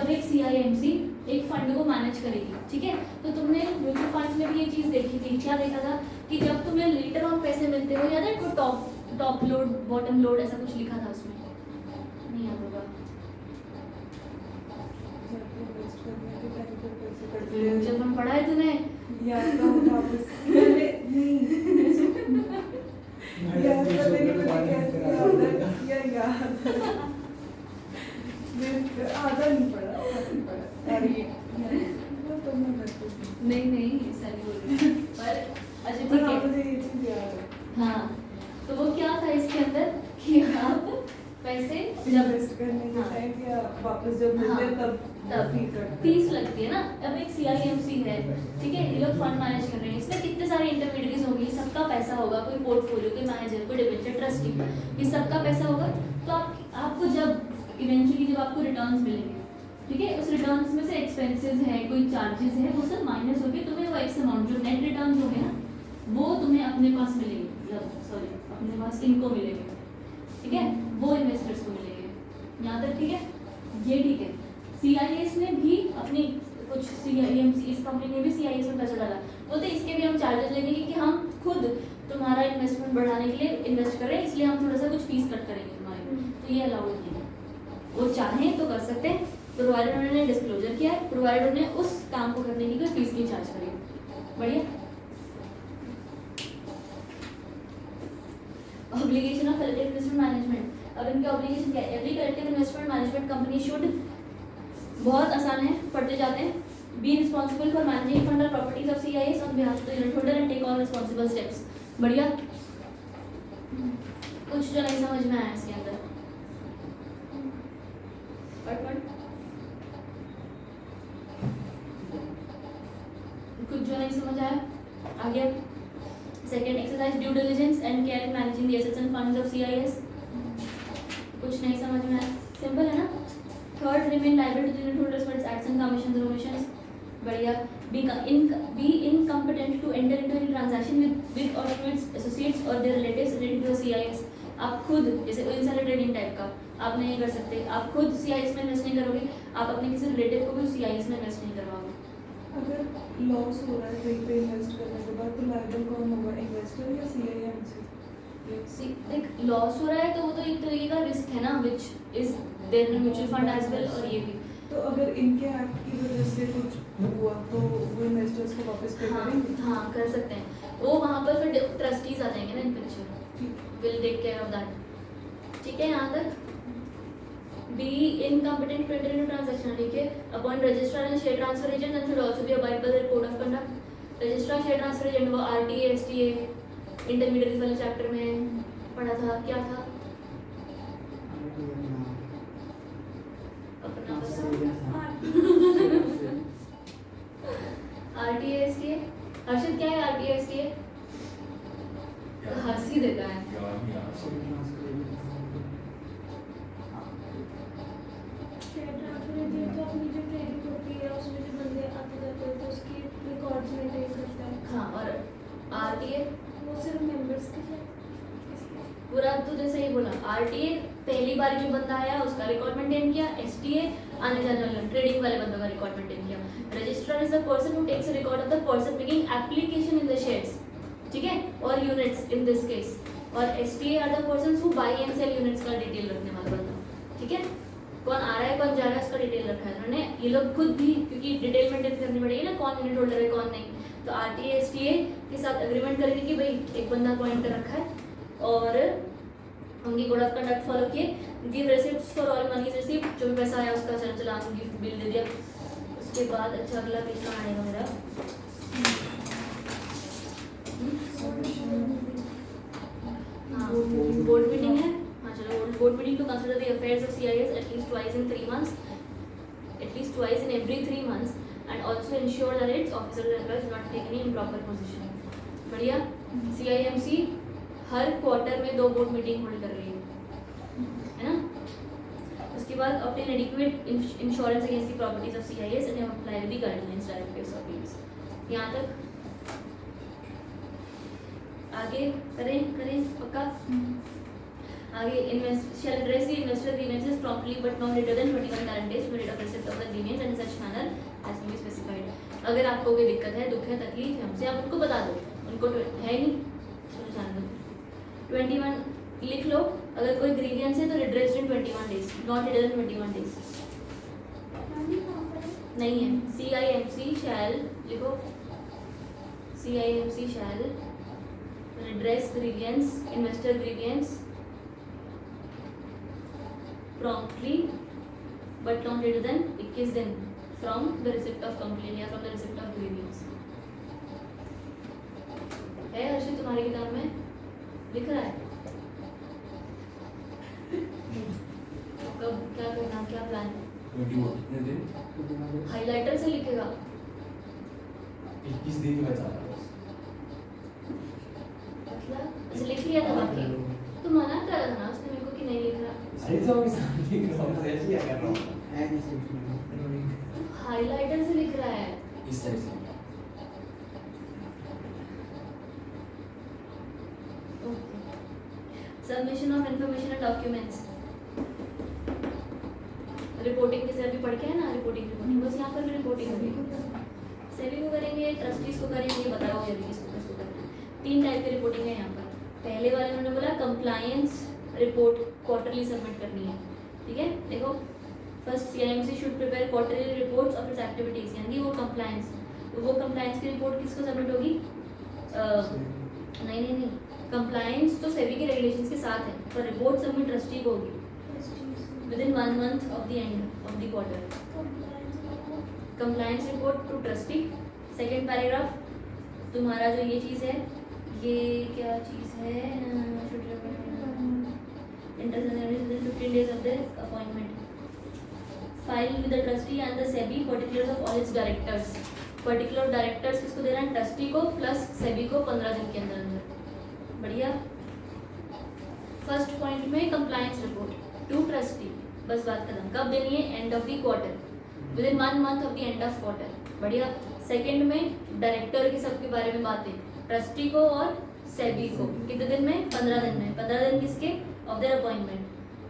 एक CIMC एक फंड को मैनेज करेगी, ठीक है, तो तुमने म्यूचुअल फंड्स में भी ये चीज़ देखी थी, क्या देखा था कि जब तुम्हें लेटर ऑन पैसे मिलते हो, याद है कोई टॉप लोड बॉटम लोड ऐसा कुछ लिखा था उसमें, नहीं याद होगा। म्यूचुअल फंड पढ़ा है तूने? नहीं ऐसा नहीं बोल रही पर अच्छा ठीक है। हाँ तो वो क्या था इसके अंदर कि आप पैसे इन्वेस्ट करने के टाइम या वापस जब मिलते हैं तब फीस लगती है ना। अब एक CIMC है, ठीक है, ये लोग फंड मैनेज कर रहे हैं, इसमें कितने सारे इंटरमीडिएट्स होंगे, सबका पैसा होगा, कोई पोर्टफोलियो, कोई मैनेजर, कोई डिबेंचर ट्रस्टी, ये सबका पैसा होगा। तो आपको जब इवेंचुअली जब आपको रिटर्न्स मिलेंगे, ठीक है, उस रिटर्न्स में से एक्सपेंसेस है, कोई चार्जेस है, वो सब माइनस होके तुम्हें वो एक्स अमाउंट जो नेट रिटर्न्स होंगे ना वो तुम्हें अपने पास मिलेंगे, मतलब सॉरी अपने पास इनको मिलेंगे, ठीक है, वो इन्वेस्टर्स को मिलेंगे यहाँ तक, ठीक है, ये ठीक है। CIS ने भी अपनी कुछ CIMC इस कंपनी ने भी CIS में पैसा डाला, बोलते इसके भी हम चार्जेस लेंगे कि हम खुद तुम्हारा इन्वेस्टमेंट बढ़ाने के लिए इन्वेस्ट कर रहे हैं, इसलिए हम थोड़ा सा कुछ फीस कट करेंगे तुम्हारे, तो ये अलाउड नहीं है। वो चाहें तो कर सकते हैं, प्रोवाइडर उन्होंने डिस्क्लोजर किया है, प्रोवाइडर उन्होंने उस काम को करने की कोई फीस नहीं चार्ज करी। बढ़िया। Obligation of collective investment management. अब इनके ऑब्लिगेशन क्या है? Every collective investment management company should, बहुत आसान है, पढ़ते जाते हैं, be responsible for managing fund और properties of CIS on behalf of the unit holder and take all responsible steps. बढ़िया। कुछ जो नहीं समझ में आया इसके अंदर पढ़ कुछ जो नहीं समझ आया आगे। Second exercise due diligence and care in managing the assets and funds of CIS। कुछ नहीं समझ में आया, सिंपल है ना। Third remain liable to the unit holders for its acts and commissions और ओमिशंस। बढ़िया। Be incompetent to enter into any transaction with और थ्रू इट्स एसोसिएट्स और their relatives related to CIS। आप खुद जैसे इनसाइडर ट्रेडिंग टाइप का आप नहीं कर सकते, आप खुद CIS में इन्वेस्ट नहीं करोगे, आप अपने किसी रिलेटिव को भी CIS में इन्वेस्ट नहीं करवाओगे। अगर लॉस हो रहा है कहीं पे इन्वेस्ट करने के बाद तो लायबल कौन होगा, इन्वेस्टर या CIMC? देख लॉस हो रहा है तो वो तो एक तरीके का रिस्क है ना, which is there in mutual fund as well. और ये भी तो अगर इनके एक्ट की वजह से कुछ हुआ तो वो इन्वेस्टर्स को वापस पे करेंगे? हाँ कर सकते हैं, वो वहाँ पर फिर ट्रस्टीज आ जाएंगे ना in picture, will take care of that. ठीक है यहाँ तक। Be incompetent to enter into transaction, ठीक है। Appoint registrar and share transfer agent and should also be abide by the code of conduct. Registrar share transfer agent वो RTA STA intermediate वाले chapter में पढ़ा था, क्या था अपना RTSTA? हर्षित क्या है RTSTA? हंसी देता है। शेयर ट्रांसफर होती है तो अपनी जो ट्रेडिंग होती है उसमें जो बंदे आते जाते हैं तो उसकी रिकॉर्ड्स मेंटेन करता है। हाँ, और RTA वो सिर्फ मेंबर्स के शायद किसके? पूरा तूने सही बोला। RTA पहली बार जो बंदा आया उसका रिकॉर्ड मेंटेन किया। STA आने जाने वाले ट्रेडिंग वाले बंदों का रिकॉर्ड मेंटेन किया। Registrar is the person who takes a record of the person making application in the shares, ठीक है, और यूनिट्स इन दिस केस। और STA are the persons who buy and sell units का detail रखने वाला बंदा, ठीक है। कौन आ रहा है कौन जा रहा है उसका डिटेल रखा है उन्होंने। ये लोग खुद भी, क्योंकि डिटेल मेंटेन करनी पड़ेगी ना, कौन यूनिट होल्डर है कौन नहीं। तो RTA STA के साथ एग्रीमेंट करेंगे कि भाई एक बंदा अपॉइंट कर रखा है और उनकी कोड ऑफ कंडक्ट फॉलो किए। Give receipts for all monies receive, जो भी पैसा आया उसका चल चलान गिफ्ट बिल दे दिया। उसके बाद अच्छा अगला पेज कहाँ आएगा मेरा? हाँ, बोर्ड मीटिंग है। हाँ चलो, board meeting to consider the affairs of CIS at least twice in 3 months, at least twice in every 3 months, and also ensure that its officers and employees do not take any improper position. बढ़िया। CIMC हर quarter में 2 board meeting hold कर रही है ना। उसके बाद obtain adequate insurance against the properties of CIS and apply with the guidelines, directives of these. यहाँ तक आगे करें पक्का। आगे shall address the investor grievances promptly but not later than 21 calendar days from the date of receipt of the grievance and in such manner as may be specified. अगर आपको कोई दिक्कत है, दुख है, तकलीफ है हमसे, आप उनको बता दो। उनको है नहीं तो जान दो। 21 लिख लो। अगर कोई ग्रीवियंस है तो redressed in 21 days, not later than 21 days। नहीं है। CIMC shall लिखो, CIMC shall redress grievance, investor grievance promptly but not later than 21 दिन from the receipt of complaint या from the receipt of grievance। है हर्षित तुम्हारी किताब में लिख रहा है? कब क्या करना, क्या प्लान है? कितने दिन? हाइलाइटर से लिखेगा। 21 दिन में जाना बस। मतलब ऐसे लिख लिया था बाकी तो मना कर रहा था ना उसने मेरे को कि नहीं लिख रहा। अरे तो मैं ऐसे क्या कर रहा हूँ? हाइलाइटर से लिख रहा है। इस तरह से submission of information and documents, reporting जैसे अभी पढ़ के है ना, रिपोर्टिंग बस यहाँ पर भी रिपोर्टिंग होगी। सेबी को करेंगे, ट्रस्टीज को करेंगे, बताओ ये किसको करना है। 3 टाइप की रिपोर्टिंग है यहाँ पर। पहले वाले उन्होंने बोला कंप्लायंस रिपोर्ट क्वार्टरली सबमिट करनी है, ठीक है। देखो first CIMC should prepare quarterly reports of its activities, यानी वो कंप्लायंस, तो वो कंप्लायंस की रिपोर्ट किसको सबमिट होगी? नहीं, कंप्लायंस तो सेबी के रेगुलेशंस के साथ है, पर रिपोर्ट सबमिट ट्रस्टी को होगी within 1 month of the end of the quarter. Compliance report to trustee. Second paragraph, तुम्हारा जो ये चीज़ है, ये क्या चीज़ है? Within 15 days of the appointment. File with the trustee and the SEBI particulars of all its directors. Particular directors किसको देना है? ट्रस्टी को प्लस सेबी को 15 दिन के अंदर अंदर। बढ़िया। फर्स्ट पॉइंट में कंप्लायंस रिपोर्ट टू ट्रस्टी, बस बात खत्म। कब देनी है? End of the quarter, with in 1 month of the end of quarter. बढ़िया। सेकंड में डायरेक्टर के सबके बारे में बातें, ट्रस्टी को और सेबी को। कितने दिन में? 15 दिन में। 15 दिन किसके? Of their appointment.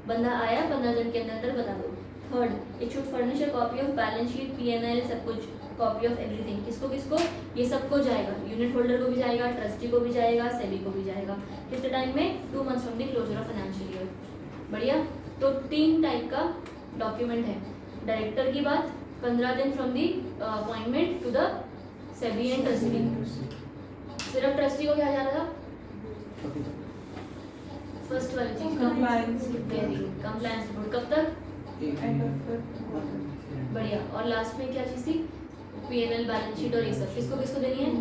बंदा आया 15 दिन के अंदर अंदर बता दो। Third, it should furnish a copy of balance sheet, P&L, सब कुछ, कॉपी ऑफ एवरीथिंग। किसको? ये सबको जाएगा, यूनिट होल्डर को भी जाएगा, ट्रस्टी को भी जाएगा, सेबी को भी जाएगा। कितने टाइम में? 2 months from the closure of financial year. बढ़िया। तो 3 टाइप का डॉक्यूमेंट है। डायरेक्टर की बात 15 दिन from the appointment to the SEBI and trustee. सिर्फ ट्रस्टी को क्या जाना था? फर्स्ट वाली चीज Compliance. Compliance report. कब तक? एंड ऑफ द बढ़िया। और लास्ट में क्या चीज थी? P&L, बैलेंस शीट और ये सब। किसको देनी है?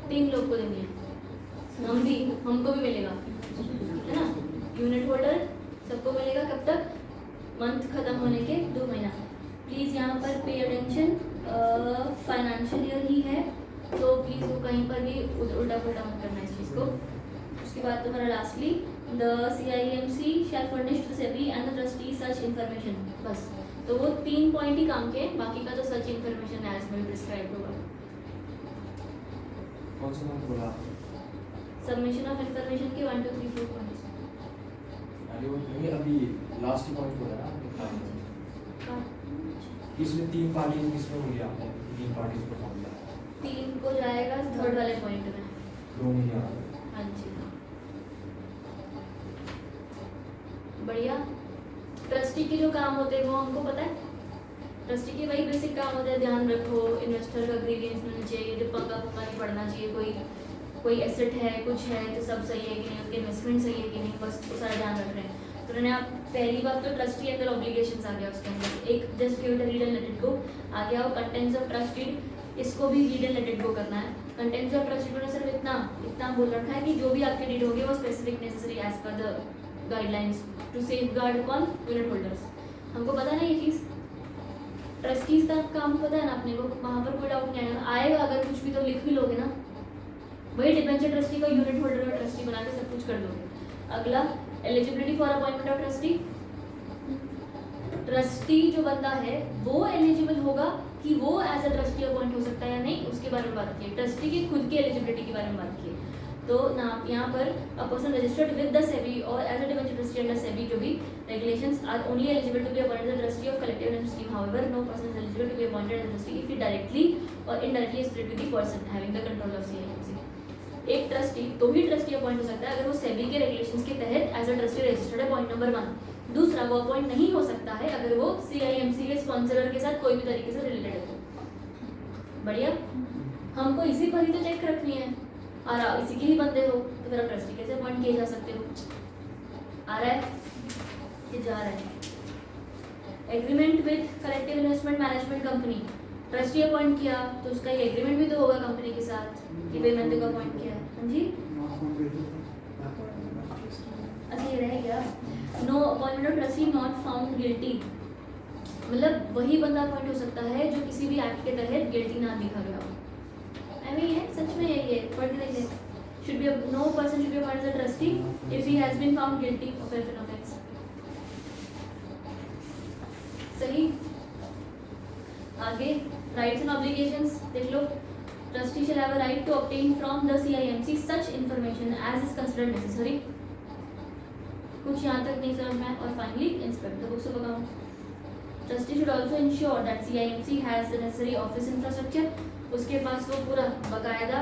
3 लोग को देनी है। हमको भी मिलेगा, है ना। यूनिट होल्डर सबको मिलेगा कब तक, मंथ खत्म होने के 2 महीना। प्लीज़ यहाँ पर पे अटेंशन, फाइनेंशियल ईयर ही है तो प्लीज़ वो कहीं पर भी उल्टा पुल्टा मत करना इस चीज़ को। उसके बाद तुम्हारा lastly the CIMC shall furnish to SEBI and the trustee such information, बस। तो वो 3 पॉइंट ही काम के हैं, बाकी का तो सच इन्फॉर्मेशन एज में प्रिस्क्राइब होगा। कौन सा नाम बोला? सबमिशन ऑफ इन्फॉर्मेशन के 1 2 3 4 पॉइंट्स। अरे वो नहीं, अभी लास्ट पॉइंट बोला ना किसमें 3 पार्टी, किसमें हो गया आपने 3 पार्टीज को पहुंच गया, 3 को जाएगा थर्ड वाले पॉइंट में। 2 महीने हाँ जी, बढ़िया। ट्रस्टी के जो काम होते हैं वो हमको पता है, ट्रस्टी के वही बेसिक काम होते हैं, ध्यान रखो इन्वेस्टर का ग्रीवियंस मिलना चाहिए, ये पंगा नहीं पड़ना चाहिए, कोई एसेट है कुछ है तो सब सही है कि नहीं, उसके इन्वेस्टमेंट सही है कि नहीं, बस वो सारा ध्यान रख रहे हैं। तो उन्होंने आप पहली बात तो ट्रस्टी अंदर ऑब्लिगेशंस आ गया उसके अंदर, एक just give it read and let it go आ गया। वो कंटेंट्स ऑफ ट्रस्ट डीड, इसको भी read and let it go करना है। कंटेंट्स ऑफ ट्रस्ट डीड में सिर्फ इतना बोल रखा है कि जो भी आपके डीड होंगे वो specific necessary as per the guidelines to safeguard upon unit holders. हमको पता है ना ये चीज़, ट्रस्टीज का काम पता है ना अपने को, वहाँ पर कोई डाउट नहीं आएगा। अगर कुछ भी तो लिख भी लोगे ना, वही डिबेंचर ट्रस्टी का यूनिट होल्डर और ट्रस्टी बना के सब कुछ कर दोगे। अगला eligibility for appointment of trustee, trustee जो बंदा है वो एलिजिबल होगा कि वो एज अ ट्रस्टी अपॉइंट हो सकता है या नहीं, उसके बारे में बात की। ट्रस्टी की खुद की एलिजिबिलिटी के बारे में बात की। तो ना यहाँ पर a person registered with the SEBI और as a debenture trustee under SEBI जो भी regulations are only eligible to be appointed as a trustee of collective investment scheme. However, no person is eligible to be appointed as a trustee if he directly or indirectly is related to the person having the control of CIMC. एक trustee तो ही trustee appoint हो सकता है अगर वो सेबी के regulations के तहत एज अ ट्रस्टी रजिस्टर्ड है, पॉइंट नंबर 1। दूसरा, वो अपॉइंट नहीं हो सकता है अगर वो CIMC के स्पॉन्सरर के साथ कोई भी तरीके से रिलेटेड है। बढ़िया, हमको इसी पर ही तो चेक रखनी है। और आप इसी के ही बंदे हो तो फिर आप ट्रस्टी कैसे अपॉइंट किए जा सकते हो। आ रहा है कि जा रहा है। Agreement with collective investment management company, trustee appoint किया तो उसका ये एग्रीमेंट भी तो होगा कंपनी के साथ कि भाई मैंने को अपॉइंट किया। हाँ जी, अच्छा ये रह गया। No appointment of trustee not found guilty, मतलब वही बंदा अपॉइंट हो सकता है जो किसी भी एक्ट के तहत गिल्टी ना दिखा गया हो। ऐसे ही है, सच में यही है, पढ़ के देखिए। should be no person should be appointed as a trustee if he has been found guilty of an offence। सही। आगे राइट्स एंड ऑब्लिगेशंस देख लो। Trustee shall have a right to obtain from the CIMC such information as is considered necessary। कुछ यहाँ तक नहीं समझ में। और finally inspect the books of account. Trustee should also ensure that CIMC has the necessary office infrastructure। उसके पास वो पूरा बकायदा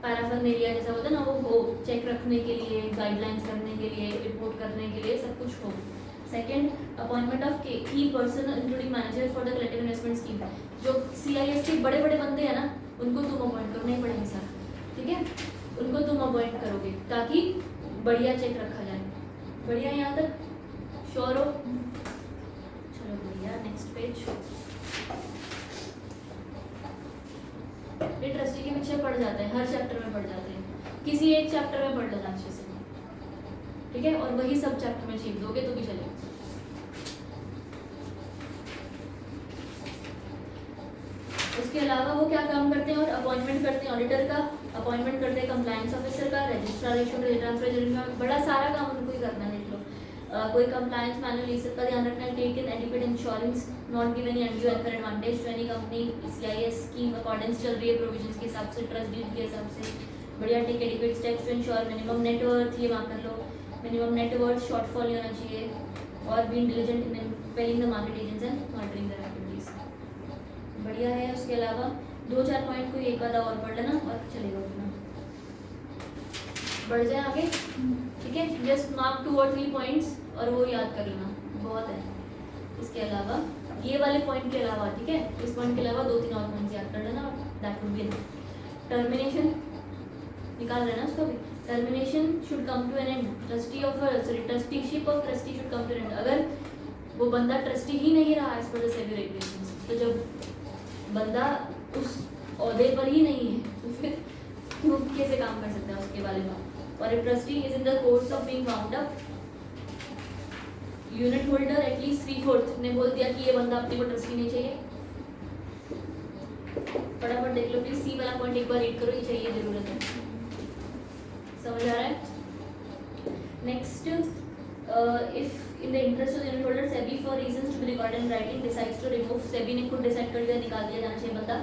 पैराफर्नेलिया जैसा होता है ना, वो हो चेक रखने के लिए, गाइडलाइंस करने के लिए, रिपोर्ट करने के लिए सब कुछ हो। सेकंड, अपॉइंटमेंट ऑफ की person including manager for the collective investment scheme. जो CIS के बड़े बड़े बंदे हैं ना, उनको तुम अपॉइंट करना ही पड़ेंगे सर, ठीक है। उनको तुम अपॉइंट करोगे ताकि बढ़िया चेक रखा जाए। बढ़िया, यहाँ तक श्योर हो? चलो बढ़िया, नेक्स्ट पेज। ये ट्रस्टी के पीछे पढ़ जाते हैं, हर चैप्टर में पढ़ जाते हैं। किसी एक चैप्टर में पढ़ लेना अच्छे से, ठीक है, और वही सब चैप्टर में सीख दोगे तो भी चलेगा। उसके अलावा वो क्या काम करते हैं और अपॉइंटमेंट करते हैं ऑडिटर का, अपॉइंटमेंट करते हैं कंप्लायंस ऑफिसर का, रजिस्ट्रार इशू ट्रांसफर, बड़ा सारा काम उनको ही करना है। देख लो, कोई कंप्लायंस मैनुअल ये सब का ध्यान रखना है। Take in adequate insurance, not give any undue unfair advantage to any company. CIS scheme accordance चल रही है प्रोविजंस के हिसाब से, ट्रस्ट डीड के हिसाब से। बढ़िया, take adequate steps to ensure minimum net worth, ये वहाँ कर लो, मिनिमम नेटवर्थ शॉर्टफॉल नहीं होना चाहिए। और being diligent in paying the market agents and monitoring their activities. बढ़िया है। उसके अलावा 2-4 पॉइंट कोई एक आधा और पढ़ लेना और चलेगा उतना। बढ़ जाए आगे, ठीक है। जस्ट मार्क 2 और 3 पॉइंट्स और वो याद कर लेना, बहुत है। इसके अलावा ये वाले पॉइंट के अलावा, ठीक है, इस पॉइंट के अलावा 2-3 और पॉइंट्स याद कर लेना, that would be enough. Termination निकाल लेना उसको भी। Termination should come to an end, trusteeship of trustee should come to an end. अगर वो बंदा ट्रस्टी ही नहीं रहा as per the SEBI regulations, तो जब बंदा उस ओहदे पर ही नहीं है तो फिर वो कैसे काम कर सकता है उसके बारे में। और if trustee is in the course of being bound up, unit holder at least 3/4 ने बोल दिया कि ये बंदा अपने को ट्रस्टी नहीं चाहिए। फटाफट देख लो प्लीज, सी वाला पॉइंट एक बार रीड करो, ये चाहिए जरूरत है। समझ आ रहा है? Next, if in the interest of unit holder SEBI for reasons to be recorded in writing decides to remove, SEBI ने खुद डिसाइड कर दिया निकाल दिया जाना चाहिए बंदा,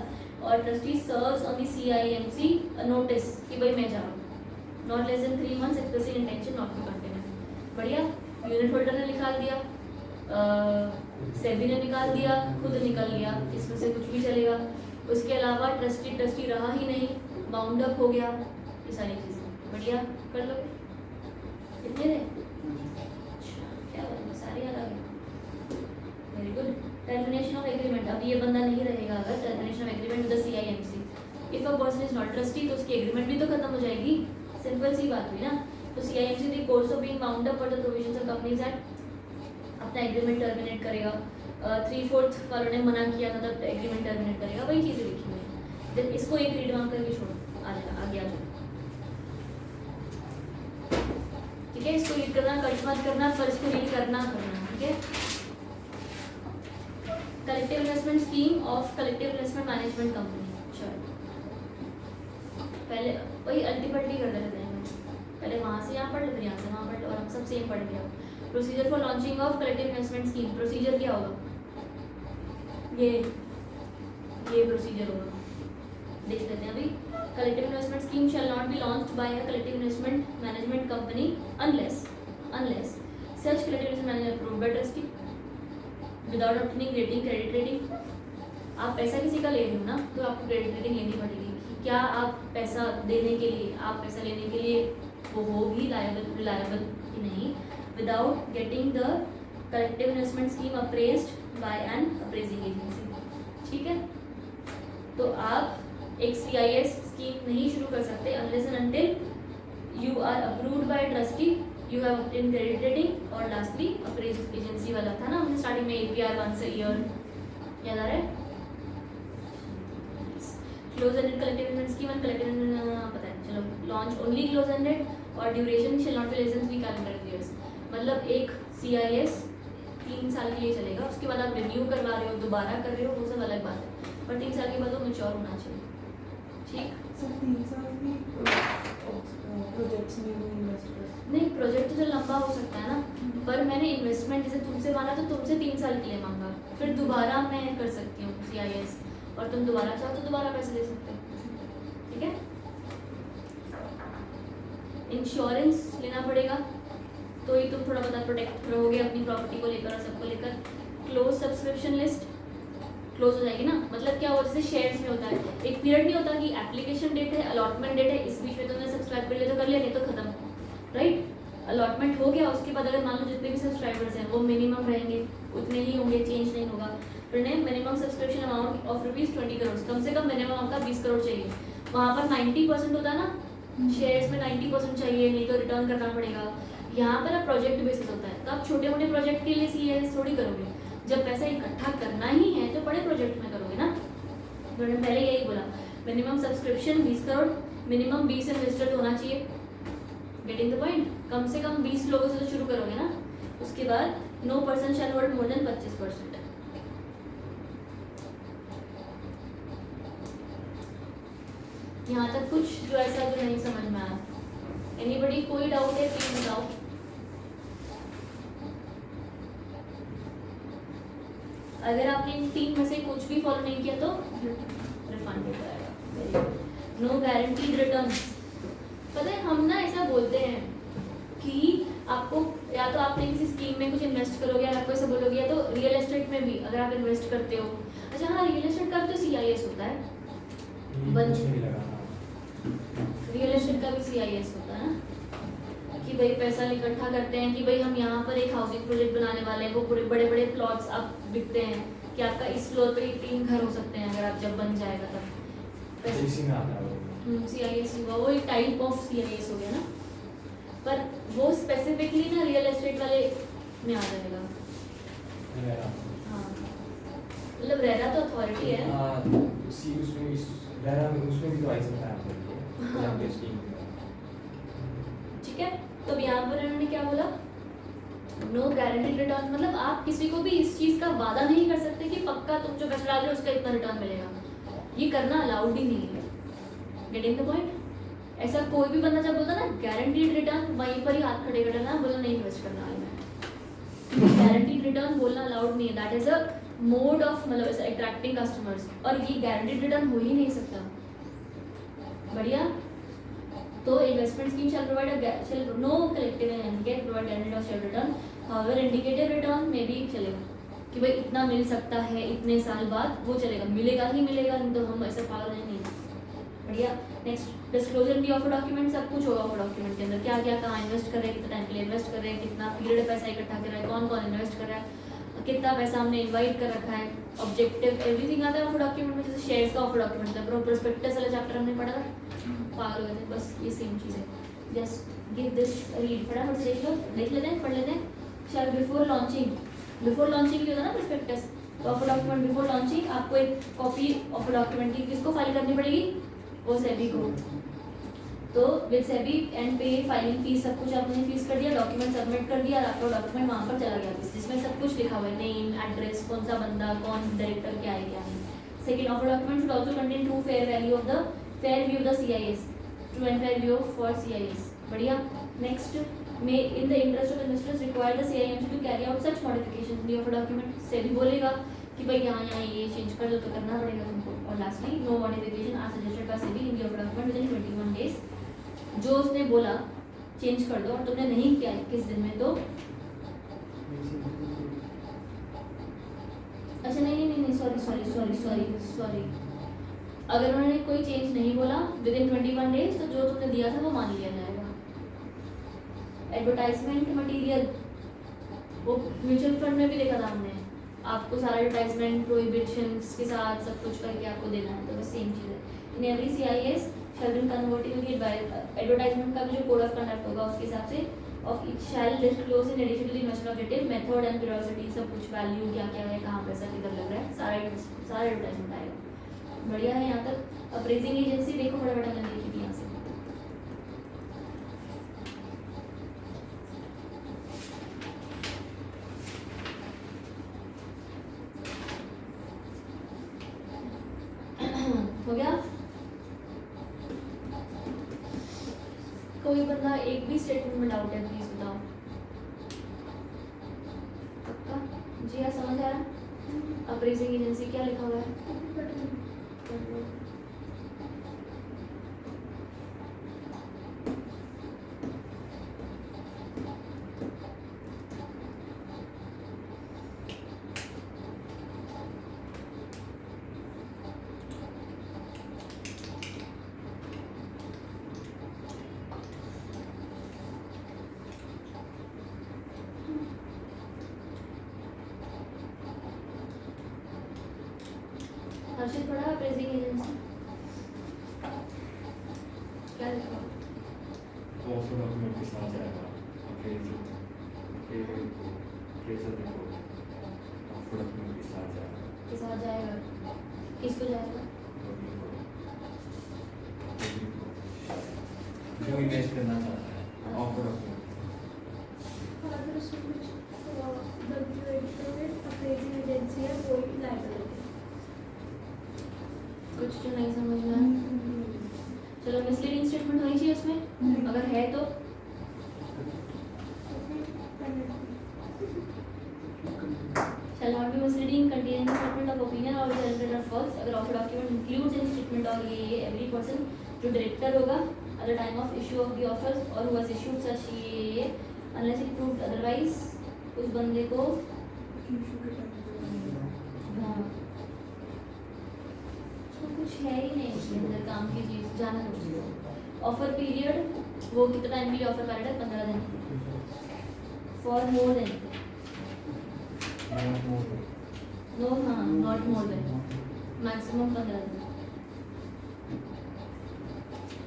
और trustee serves on the CIMC notice कि भाई मैं जा रहा हूँ, not less than 3 months expressing intention not to continue. बढ़िया, यूनिट होल्डर ने निकाल दिया, सेबी ने निकाल दिया, खुद निकल लिया, इसमें से कुछ भी चलेगा। उसके अलावा ट्रस्टी रहा ही नहीं, बाउंड अप हो गया, ये सारी चीज़ें बढ़िया कर लो। कितने थे? अच्छा, क्या बात है, सारे याद आ गए, very good. Termination of agreement, अब ये बंदा नहीं रहेगा अगर termination of agreement with the CIMC, if a person is not trustee तो उसकी एग्रीमेंट भी तो खत्म हो जाएगी, सिंपल सी बात हुई ना। तो CIMC the course of being bound up for the provisions of companies act अपना एग्रीमेंट टर्मिनेट करेगा। 3/4 वालों ने मना किया था तब एग्रीमेंट टर्मिनेट करेगा, वही चीज़ें लिखी हुई हैं। देन इसको एक रीड मांग करके छोड़ो, आ जाएगा आगे आ जाओ, ठीक है। इसको रीड करना, कट मत करना, पर इसको रीड करना, ठीक है। Collective investment scheme of collective investment management company, चलो पहले वही अल्टीमेटली कर देते हैं, पहले वहाँ से यहाँ पढ़ लो, फिर यहाँ से वहाँ पढ़ लो, और हम सब सेम पढ़ गया। Procedure for launching of collective investment scheme, procedure क्या होगा? ये प्रोसीजर होगा, देख लेते हैं अभी। Collective investment scheme shall not be launched by a collective investment management company unless such collective investment manager approved by trustee without obtaining rating, credit rating. आप पैसा किसी का ले रहे हो ना, तो आपको क्रेडिट रेटिंग लेनी पड़ेगी कि क्या आप पैसा देने के लिए, आप पैसा लेने के लिए वो हो भी रिलायबल कि नहीं, without getting the collective investment scheme appraised by an appraising agency, ठीक है। तो आप एक CIS स्कीम नहीं शुरू कर सकते unless and until you are approved by trustee, you have obtain credit rating, और लास्टली अप्रेजिंग एजेंसी वाला था ना हमने स्टार्टिंग में, APR once a year, याद आ रहा है? Close ended collective investment scheme and collective पता है, चलो। लॉन्च ओनली क्लोज एंडेड और duration shall not be less than 3 calendar years, मतलब एक CIS 3 साल के लिए चलेगा, उसके बाद आप रिन्यू करवा रहे हो, दोबारा कर रहे हो, वो सब अलग बात है, पर 3 साल के बाद वो मैच्योर होना चाहिए, ठीक। सर 3 साल भी प्रोजेक्ट्स में वो इन्वेस्ट कर, नहीं, प्रोजेक्ट तो लंबा हो सकता है ना, पर मैंने इन्वेस्टमेंट जैसे तुमसे मांगा तो तुमसे 3 साल के लिए मांगा, फिर दोबारा मैं कर सकती हूँ CIS, और तुम दोबारा चाहो तो दोबारा पैसे ले सकते हो, ठीक है। इंश्योरेंस लेना पड़ेगा, तो ही तुम थोड़ा बहुत प्रोटेक्ट रहोगे अपनी प्रॉपर्टी को लेकर और सबको लेकर। क्लोज सब्सक्रिप्शन लिस्ट क्लोज हो जाएगी ना, मतलब क्या हो, जैसे शेयर्स में होता है, एक पीरियड नहीं होता कि एप्लीकेशन डेट है, अलॉटमेंट डेट है, इस बीच में तुमने सब्सक्राइब कर लिया तो कर लिया, नहीं तो खत्म, राइट। अलॉटमेंट हो गया, उसके बाद अगर मान लो जितने भी सब्सक्राइबर्स हैं वो मिनिमम रहेंगे, उतने ही होंगे, चेंज नहीं होगा। फिर minimum subscription amount of ₹20 crore, कम से कम मिनिमम आपका 20 करोड़ चाहिए। वहाँ पर 90% होता है ना, शेयर्स में 90% चाहिए, नहीं तो रिटर्न करना पड़ेगा। यहाँ पर प्रोजेक्ट बेसिस होता है, तो आप छोटे मोटे प्रोजेक्ट के लिए CIS थोड़ी करोगे, जब पैसा इकट्ठा करना ही है तो बड़े प्रोजेक्ट में करोगे ना। मैंने पहले यही बोला, minimum subscription 20 crore, minimum 20 investor होना चाहिए, गेटिंग द पॉइंट। कम से कम 20 लोगों से तो शुरू करोगे ना, उसके बाद no person shall hold more than 25%। यहाँ तक कुछ जो ऐसा जो नहीं समझ में आया, एनीबडी कोई डाउट है प्लीज बताओ। अगर आपने इन 3 में से कुछ भी फॉलो नहीं किया तो रिफंड हो जाएगा। नो गारंटीड रिटर्न्स, पता है हम ना ऐसा बोलते हैं कि आपको या तो आपने किसी स्कीम में कुछ इन्वेस्ट करोगे, या आपको ऐसा बोलोगे, या तो रियल एस्टेट में भी अगर आप इन्वेस्ट करते हो। अच्छा हाँ, रियल एस्टेट का भी तो CIS होता है, रियल एस्टेट का भी CIS होता है ना, कि भाई पैसा इकट्ठा करते हैं कि भाई हम यहाँ पर एक हाउसिंग प्रोजेक्ट बनाने वाले हैं, वो पूरे बड़े बड़े प्लॉट्स आप बिकते हैं कि आपका इस फ्लोर पे 3 घर हो सकते हैं, अगर आप जब बन जाएगा तब CIS हुआ, वो एक टाइप ऑफ CIS हो गया ना, पर वो स्पेसिफिकली ना रियल एस्टेट वाले में आ जाएगा। हाँ, मतलब रेरा तो अथॉरिटी है, उसमें भी तो आ सकता है हाँ। ठीक है, तो अब यहाँ पर इन्होंने क्या बोला, नो गारंटीड रिटर्न, मतलब आप किसी को भी इस चीज़ का वादा नहीं कर सकते कि पक्का तुम जो पैसा डाल रहे हो उसका इतना रिटर्न मिलेगा, ये करना अलाउड ही नहीं है। Getting the point? ऐसा कोई भी बंदा जब बोलता ना गारंटीड रिटर्न, वहीं पर ही हाथ खड़े कर देना, बोला नहीं इन्वेस्ट करना है मैं। गारंटीड रिटर्न बोलना अलाउड नहीं है, that is a mode of मतलब अट्रैक्टिंग कस्टमर्स, और ये गारंटीड रिटर्न हो ही नहीं सकता। बढ़िया। तो investment scheme shall provide no collective and get provide guaranteed or shall return, however indicative return में भी चलेगा कि भाई इतना मिल सकता है इतने साल बाद, वो चलेगा, मिलेगा ही मिलेगा, नहीं तो हम ऐसे पागल नहीं। बढ़िया। नेक्स्ट, डिस्क्लोजर भी ऑफर डॉक्यूमेंट, सब कुछ होगा ऑफर डॉक्यूमेंट के अंदर, क्या क्या कहाँ इन्वेस्ट कर रहे हैं, कितना टाइम के लिए इन्वेस्ट कर रहे हैं, कितना पीरियड पैसा इकट्ठा कर रहा है, कौन कौन इन्वेस्ट कर रहा है, कितना पैसा हमने इन्वाइट कर रखा है, ऑब्जेक्टिव, एवरीथिंग आता है ऑफर डॉक्यूमेंट में। जैसे शेयर्स का ऑफर डॉक्यूमेंट था, प्रोस्पेक्टस वाला चैप्टर हमने पढ़ा था, पागल हो गए थे, बस ये सेम चीज़ है। जस्ट गिव दिस रीड, फटाफट से देख लो, देख लेते हैं, पढ़ लेते हैं। शायद बिफोर लॉन्चिंग की होता है ना प्रोस्पेक्टस, तो ऑफर डॉक्यूमेंट बिफोर लॉन्चिंग आपको एक कॉपी ऑफर डॉक्यूमेंट की किसको फाइल करनी पड़ेगी, वो सेबी को। तो विद सेबी एंड पे फाइलिंग फीस, सब कुछ आपने फीस कर दिया, डॉक्यूमेंट सबमिट कर दिया, और आपका डॉक्यूमेंट वहाँ पर चला गया, जिसमें सब कुछ लिखा हुआ है, नेम, एड्रेस, कौन सा बंदा, कौन डायरेक्टर, क्या है क्या नहीं। Second, offer document should also contain true fair value of the fair view of the CIS, true and fair view for CIS. बढ़िया। Next, may in the interest of investors require the CIMC to carry out such modifications in the offer document, से भी बोलेगा कि भाई यहाँ ये change कर दो, तो करना पड़ेगा तुमको। और lastly, no modification are suggested by SEBI in the offer document within 21 days, जो उसने बोला चेंज कर दो और तुमने नहीं किया 21 दिन में, तो अच्छा नहीं, सॉरी, अगर उन्होंने कोई चेंज नहीं बोला विदिन 21 डेज, तो जो तुमने दिया था वो मान लिया जाएगा। एडवर्टाइजमेंट मटेरियल, वो म्यूचुअल फंड में भी देखा था हमने, आपको सारा एडवर्टाइजमेंट प्रोहिबिशंस के साथ सब कुछ करके आपको देना है, तो बस सेम चीज़ है। In every CIS shall be converted bye advertisement का भी जो कोड ऑफ कंडक्ट होगा उसके हिसाब से, of it shall disclose in addition to the investment objective, method and periodicity, सब कुछ वैल्यू क्या क्या है, कहाँ पैसा किधर लग रहा है, सारा एडवर्टाइजमेंट आएगा। बढ़िया है यहाँ तक। अप्रेजिंग एजेंसी देखो बड़ा बड़ा मैंने लिखी थी यहाँ से, हो गया। कोई बंदा एक भी स्टेटमेंट में डाउट है प्लीज बताओ। पक्का जी हाँ, समझ आ रहा है। अप्रेजिंग एजेंसी क्या लिखा हुआ है, हर्षित पढ़ा अप्रेजिंग एजेंसी क्या लिखा, ऑफर डॉक्यूमेंट के साथ जाएगा अप्रेजल रिपोर्ट, ऑफर डॉक्यूमेंट के साथ जाएगा, किसको जाएगा, जो इन्वेस्ट करना चाहता है, ऑफर डॉक्यूमेंट। और फिर उसमें कुछ अप्रेजिंग एजेंसी है, कोई लाइबिलिटी, कुछ जो नहीं समझ में आया। चलो, मिसलीडिंग स्टेटमेंट होनी चाहिए उसमें, अगर है तो shall not be misleading, containing statement of opinion or which are false, अगर offer document includes any statement और ये every person जो डायरेक्टर होगा at the time of issue of the offers or who has issued such ये unless it proved otherwise, उस बंदे को हाँ, तो कुछ है ही नहीं उसके अंदर काम की चीज, जाना कुछ। ऑफर पीरियड वो कितना टाइम के लिए ऑफर कर रहा है, 15 दिन, फॉर मोर देन नो, हाँ नॉट मोर देन, मैक्सिमम 15 दिन।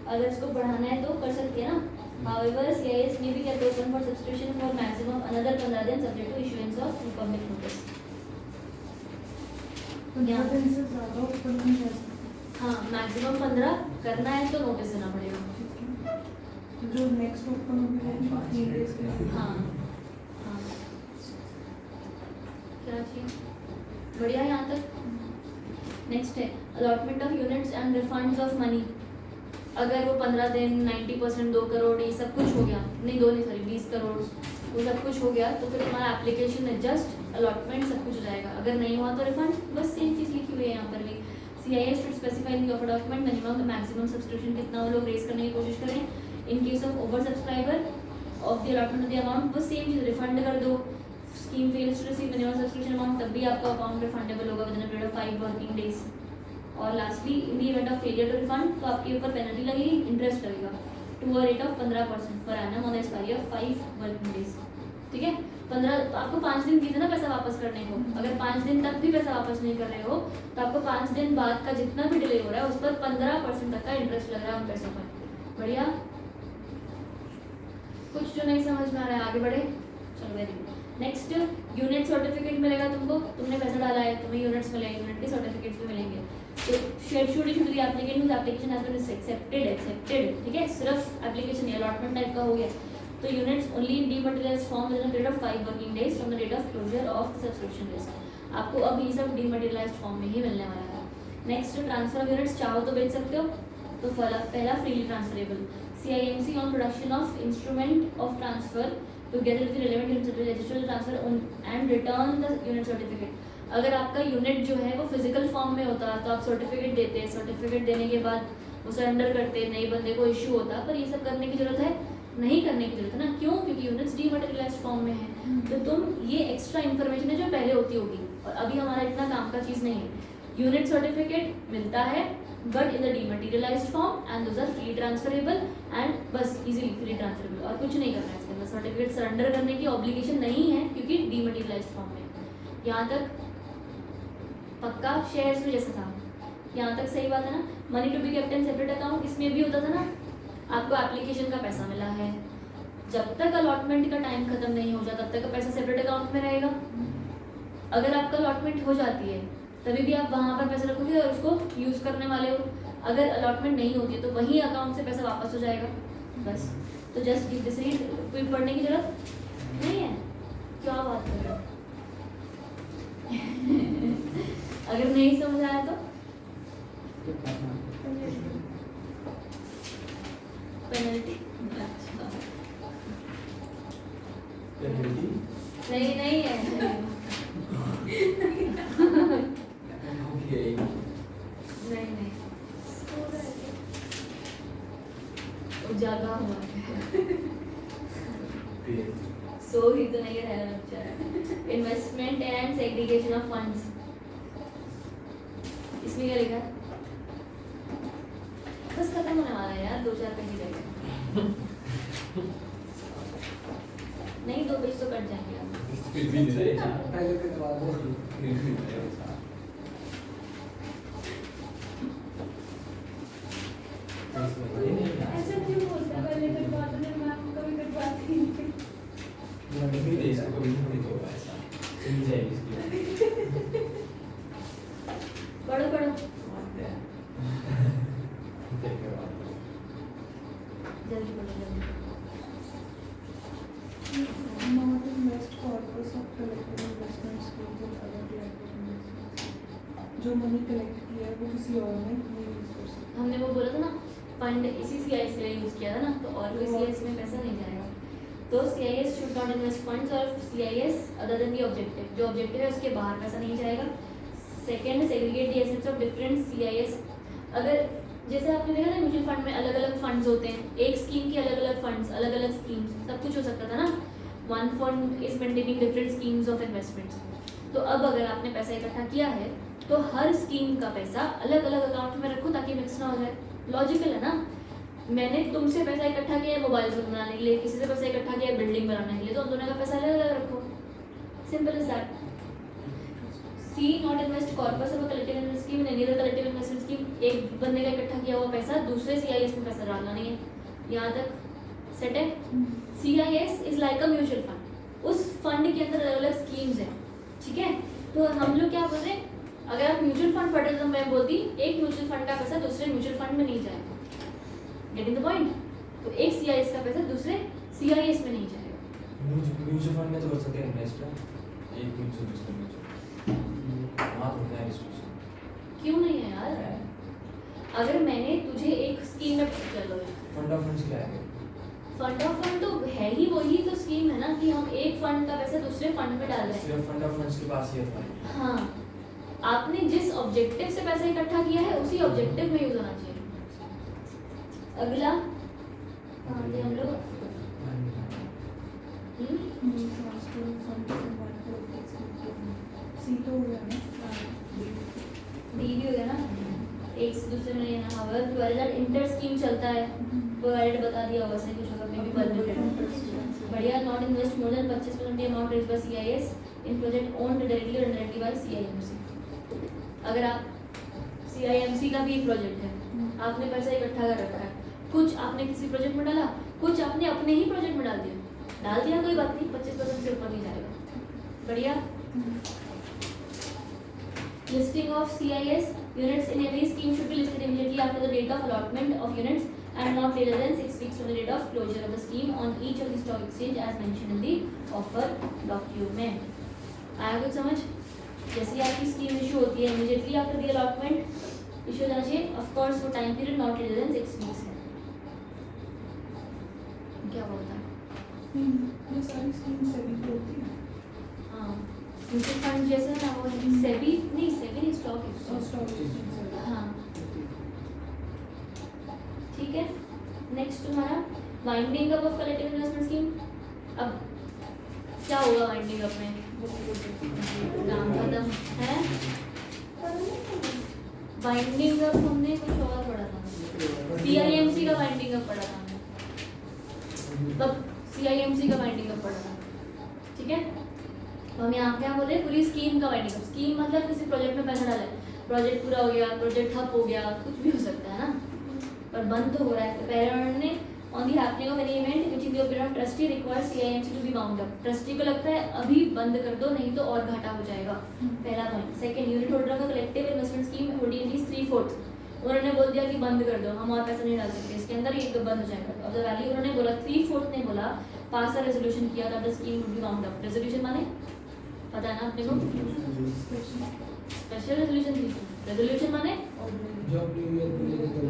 अगर इसको बढ़ाना है तो कर सकते हैं ना। However, CIS may be kept open for subscription for maximum another 15 दिन subject to issuance of public notice. 15 दिन से ज़्यादा ऊपर नहीं जा सकते। हाँ, मैक्सिमम 15 करना है तो नोटिस देना पड़ेगा। जो नेक्स्ट ओपन होगी वो भी 15 डेज के लिए। हाँ हाँ, क्या चीज़ बढ़िया यहाँ तक। नेक्स्ट है allotment of units and refunds of money. अगर वो 15 दिन 90% 2 करोड़ ये सब कुछ हो गया, नहीं 2 नहीं सॉरी 20 करोड़ वो सब कुछ हो गया, तो फिर हमारा एप्लीकेशन एडजस्ट अलॉटमेंट सब कुछ हो जाएगा। अगर नहीं हुआ तो रिफंड, बस सेम चीज़ लिखी हुई है यहाँ पर भी। CIS should specify in the offer document minimum the maximum subscription कितना वो लोग रेज करने की कोशिश करें। In case of over subscriber of the allotment of the amount, बस सेम चीज़ रिफंड कर दो। Scheme fails to receive minimum subscription amount, तब भी आपका अकाउंट रिफंडेबल होगा with in a period of 5 working days. और lastly in the event of failure to refund, तो आपके ऊपर पेनल्टी लगेगी, इंटरेस्ट लगेगा to a rate of 15% per annum on expiry of 5 working days. ठीक है, 15 आपको 5 दिन दिए थे ना पैसा वापस करने को, अगर 5 दिन तक भी पैसा वापस नहीं कर रहे हो तो आपको 5 दिन बाद का जितना भी डिले हो रहा है उस पर 15% तक का इंटरेस्ट लग रहा है उन पैसों पर। बढ़िया, कुछ जो नहीं समझ में आ रहा है आगे बढ़े, चलो very good. Next unit certificate मिलेगा तुमको, तुमने पैसा डाला है तुम्हें यूनिट्स मिलेंगे, यूनिट के सर्टिफिकेट्स भी मिलेंगे। तो share should issue the applicant whose application has been accepted, ठीक है, सिर्फ एप्लीकेशन अलॉटमेंट टाइप का हो गया। तो units only in dematerialised form with in a period of 5 working days from the date of closure of the subscription list. आपको अब ये सब डीमटेरियलाइज्ड फॉर्म में ही मिलने वाला है। नेक्स्ट ट्रांसफर ऑफ यूनिट्स, चाहो तो बेच सकते हो, तो पहला freely transferable. CIMC on production of instrument of transfer together with the relevant unit certificate register the transfer and return the unit certificate। अगर आपका यूनिट जो है वो फिजिकल फॉर्म में होता तो आप सर्टिफिकेट देते, सर्टिफिकेट देने के बाद वो सरेंडर करते, नए बंदे को इशू होता, पर ये सब करने की जरूरत है नहीं, करने की जरूरत है ना, क्यों? क्योंकि यूनिट्स डीमटेरियलाइज्ड फॉर्म में है। तो तुम ये एक्स्ट्रा इन्फॉर्मेशन है जो पहले होती होगी और अभी हमारा इतना काम का चीज़ नहीं है। यूनिट सर्टिफिकेट मिलता है but in the dematerialised form and those are free transferable and बस इजीली फ्री ट्रांसफरेबल, और कुछ नहीं करना है इसके अंदर। सर्टिफिकेट सरेंडर करने की ऑब्लिगेशन नहीं है क्योंकि डीमटेरियलाइज्ड फॉर्म में। यहाँ तक पक्का? शेयर्स में जैसा था, यहाँ तक सही बात है ना। Money to be kept in separate account, इसमें भी होता था ना, आपको एप्लीकेशन का पैसा मिला है, जब तक अलॉटमेंट का टाइम खत्म नहीं हो जाता तब तक का पैसा सेपरेट अकाउंट में रहेगा। अगर आपका अलॉटमेंट हो जाती है तभी भी आप वहाँ पर पैसा रखोगे और उसको यूज़ करने वाले हो। अगर अलॉटमेंट नहीं होती है तो वही अकाउंट से पैसा वापस हो जाएगा, बस। तो जस्ट गिव दिस रीड, कोई पढ़ने की जरूरत नहीं है, क्या बात कर रहे हो? अगर नहीं समझ आया तो पेनल्टी। अच्छा नहीं नहीं है नहीं नहीं उजाला हुआ है सो ही तो नहीं रह रहा बेचारा। Investment and segregation of funds, इसमें क्या लिखा है? बस खत्म होने वाला है यार, 2-4 पेज ही रह गए। नहीं 2 पेज तो कट जाएंगे अब। पहले करवा दो। ऐसा क्यों होता है? पहले करवाते हैं, मैम कभी करवाती नहीं। पढ़ो पढ़ो जल्दी पढ़ो जल्दी। Not invest corpus of collective investment schemes and other collective investments। जो मनी कलेक्ट किया है वो किसी और ने नहीं यूज कर सकता। हमने वो बोला था ना, फंड इसी CIS के लिए यूज़ किया था ना, तो और कोई CIS में पैसा नहीं जाएगा। तो CIS should not invest funds और CIS other than the objective, जो ऑब्जेक्टिव है उसके बाहर पैसा नहीं जाएगा। Second, segregate the assets of different CIS। अगर जैसे आपने देखा ना म्यूचुअल फंड में अलग अलग फंड्स होते हैं, एक स्कीम के अलग अलग फंड्स, अलग अलग स्कीम्स, सब कुछ हो सकता था ना। One fund is maintaining different schemes of investments. तो अब अगर आपने पैसा इकट्ठा किया है तो हर स्कीम का पैसा अलग अलग अकाउंट में रखो ताकि मिक्स ना हो जाए। लॉजिकल है ना। मैंने तुमसे पैसा इकट्ठा किया है मोबाइल फोन बनाने के लिए, किसी से पैसा इकट्ठा किया है बिल्डिंग बनाने के लिए, तो उन दोनों का पैसा अलग अलग रखो। Simple is that. C not invest corpus of a collective investment scheme in any other collective investment scheme। एक बंदे का इकट्ठा किया हुआ पैसा दूसरे CIS में पैसा डालना नहीं है। यहाँ तक सेट है। CIS is like a mutual fund, उस फंड के अंदर अलग अलग स्कीम्स हैं, ठीक है। तो हम लोग क्या बोल रहे हैं, अगर आप म्यूचुअल फंड पढ़ रहे तो मैं बोलती एक म्यूचुअल फंड का पैसा दूसरे म्यूचुअल फंड में नहीं जाएगा। Getting the point? तो एक CIS का पैसा दूसरे CIS में नहीं जाएगा। म्यूचुअल फंड में तो कर सकते हैं इन्वेस्ट, एक म्यूचुअल दूसरे म्यूचुअल वहाँ तो है रिस्ट्रिक्शन। क्यों नहीं है यार? अगर मैंने तुझे एक स्कीम में चलो फंड ऑफ फंड्स क्या है? फंड ऑफ फंड तो है ही, वही तो स्कीम है ना कि हम एक फंड का पैसा दूसरे फंड में डाल रहे हैं। सिर्फ फंड ऑफ फंड्स के पास ही है फंड। हाँ, आपने जिस ऑब्जेक्टिव से पैसा इकट्ठा किया है उसी ऑब्जेक्टिव में यूज होना चाहिए। अगला कहाँ थे हम लोग? Transfer fund from one to C तो हो गया ना। डी भी हो गया ना, एक से दूसरे में लेना। हाउएवर प्रोवाइडेड इंटर स्कीम चलता है, प्रोवाइडेड बता दिया होगा सही कुछ होगा मे बी परमिटेड। बढ़िया, not invest more than 25% amount raised bye CIS in project owned directly और इनडायरेक्टली बाय CIMC। अगर आप CIMC का भी एक प्रोजेक्ट है, आपने पैसा इकट्ठा कर रखा है, कुछ आपने किसी प्रोजेक्ट में डाला, कुछ आपने अपने ही प्रोजेक्ट में डाल दिया कोई बात नहीं, 25% से ऊपर नहीं जाएगा। बढ़िया। Listing of CIS units in every scheme should be listed immediately after the date of allotment of units and not later than 6 weeks from the date of closure of the scheme on each of the stock exchange as mentioned in the offer document. आया कुछ समझ? जैसे ही आपकी scheme issue होती है immediately after the allotment issue हो जाना चाहिए। Of course वो time period not later than 6 weeks है। क्या बोलता है? ये सारी स्कीम सेबी पे होती है। हाँ, म्यूचुअल फंड जैसे ना वो सेबी नहीं स्टॉक और स्टॉक एक्सचेंज। हाँ, ठीक है। नेक्स्ट तुम्हारा winding up of collective investment scheme. अब क्या होगा वाइंडिंग अप में? काम खत्म है। वाइंडिंग अप हमने कुछ और पढ़ा था, CIMC का वाइंडिंग अप पढ़ा था हमने, तब CIMC का वाइंडिंग अप पढ़ा था, ठीक है। तो हम यहाँ क्या बोल रहे हैं? पूरी स्कीम का वाइंडिंग अप। स्कीम मतलब किसी प्रोजेक्ट में पैसा डाला है, प्रोजेक्ट पूरा हो गया, प्रोजेक्ट ठप हो गया, कुछ भी हो सकता है ना, पर बंद तो हो रहा है। तो पहले उन्होंने on the happening of any event which in the opinion of trustee requires CIMC to be bound up. Trustee को लगता है अभी बंद कर दो नहीं तो और घाटा हो जाएगा, पहला पॉइंट। सेकंड, यूनिट होल्डर का collective investment scheme holding in 3/4 उन्होंने बोल दिया कि बंद कर दो, हम और पैसा नहीं डाल सकते इसके अंदर, ये बंद हो जाएगा। अब द वैल्यू उन्होंने बोला 3/4 ने बोला, पास का रेजोल्यूशन किया था, the scheme would be bound up. Resolution माने पता है ना अपने को? स्पेशल रेजोल्यूशन थी। रेजोल्यूशन माने जब न्यू ईयर को लेकर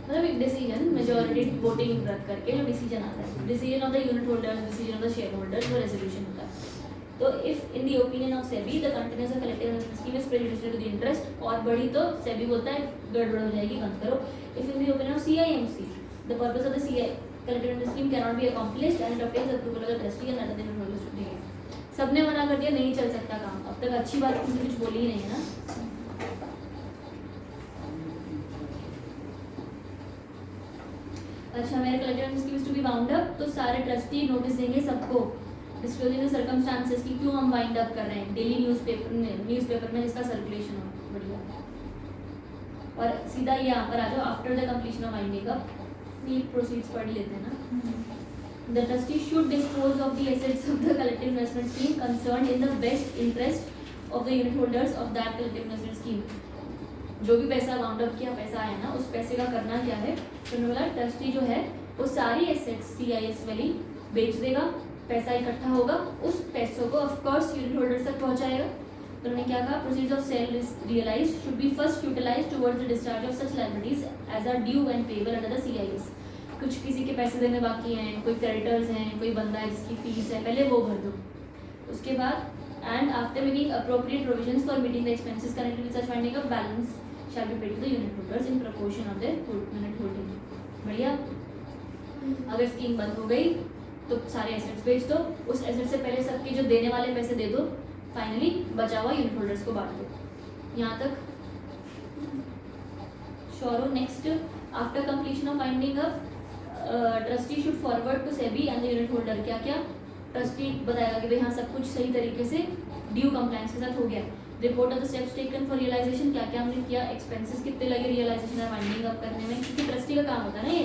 मतलब एक डिसीजन मेजॉरिटी वोटिंग रद्द करके जो डिसीजन आता है, decision of the unit holder, decision of the share holder, वो रेजोल्यूशन होता है। तो if in the opinion of SEBI the continuous collective investment scheme is prejudicial to the interest, और बढ़ी तो सेबी बोलता है गड़बड़ हो जाएगी, बंद करो। If in the opinion of CIMC the purpose of the collective investment scheme cannot be accomplished and it obtains approval of the trustee and other than holders to be। सबने मना कर दिया, नहीं चल सकता काम। अब तक अच्छी बात किसी ने कुछ बोली ही नहीं है ना। अच्छा, मेरे collective investment scheme to be bound up, तो सारे ट्रस्टी नोटिस देंगे सबको, डिस्क्लोजिंग द सर्कमस्टांसेस की क्यों हम वाइंड अप कर रहे हैं, डेली न्यूज़पेपर में जिसका सर्कुलेशन हो। बढ़िया। और सीधा यहाँ पर आ जाओ, after the completion of winding up need proceeds पढ़ लेते हैं ना। The trustee should dispose of the assets of the collective investment scheme concerned in the best interest of the unit holders of that collective investment scheme। जो भी पैसा bound up किया पैसा आया ना, उस पैसे का करना क्या है? तो उन्होंने बोला ट्रस्टी जो है वो सारी एसेट्स CIS वाली बेच देगा, पैसा इकट्ठा होगा, उस पैसों को ऑफ कोर्स यूनिट होल्डर्स तक पहुंचाएगा। तो उन्होंने क्या कहा? Proceeds of sale realised should be first utilised towards the discharge of such liabilities as are due and payable under the CIS। कुछ किसी के पैसे देने बाकी हैं, कोई क्रेडिटर्स हैं, कोई बंदा है जिसकी फीस है, पहले वो भर दो। उसके बाद and after making appropriate provisions for meeting the expenses connected with such winding up balance shall be paid to the unit holders in proportion of their unit holding. बढ़िया। अगर स्कीम बंद हो गई तो सारे एसेट्स बेच दो, उस एसेट से पहले सबके जो देने वाले पैसे दे दो, फाइनली बचा हुआ यूनिट होल्डर्स को बांट दो। यहाँ तक श्योर हो? Next, after completion of winding up trustee should forward to SEBI and the unit holder. क्या क्या ट्रस्टी बताएगा कि भाई हाँ सब कुछ सही तरीके से ड्यू कंप्लायंस के साथ हो गया। Report of the steps taken for realisation, क्या क्या हमने किया, एक्सपेंसेस कितने लगे रियलाइजेशन और वाइंडिंग अप करने में, क्योंकि ट्रस्टी का काम होता है ना ये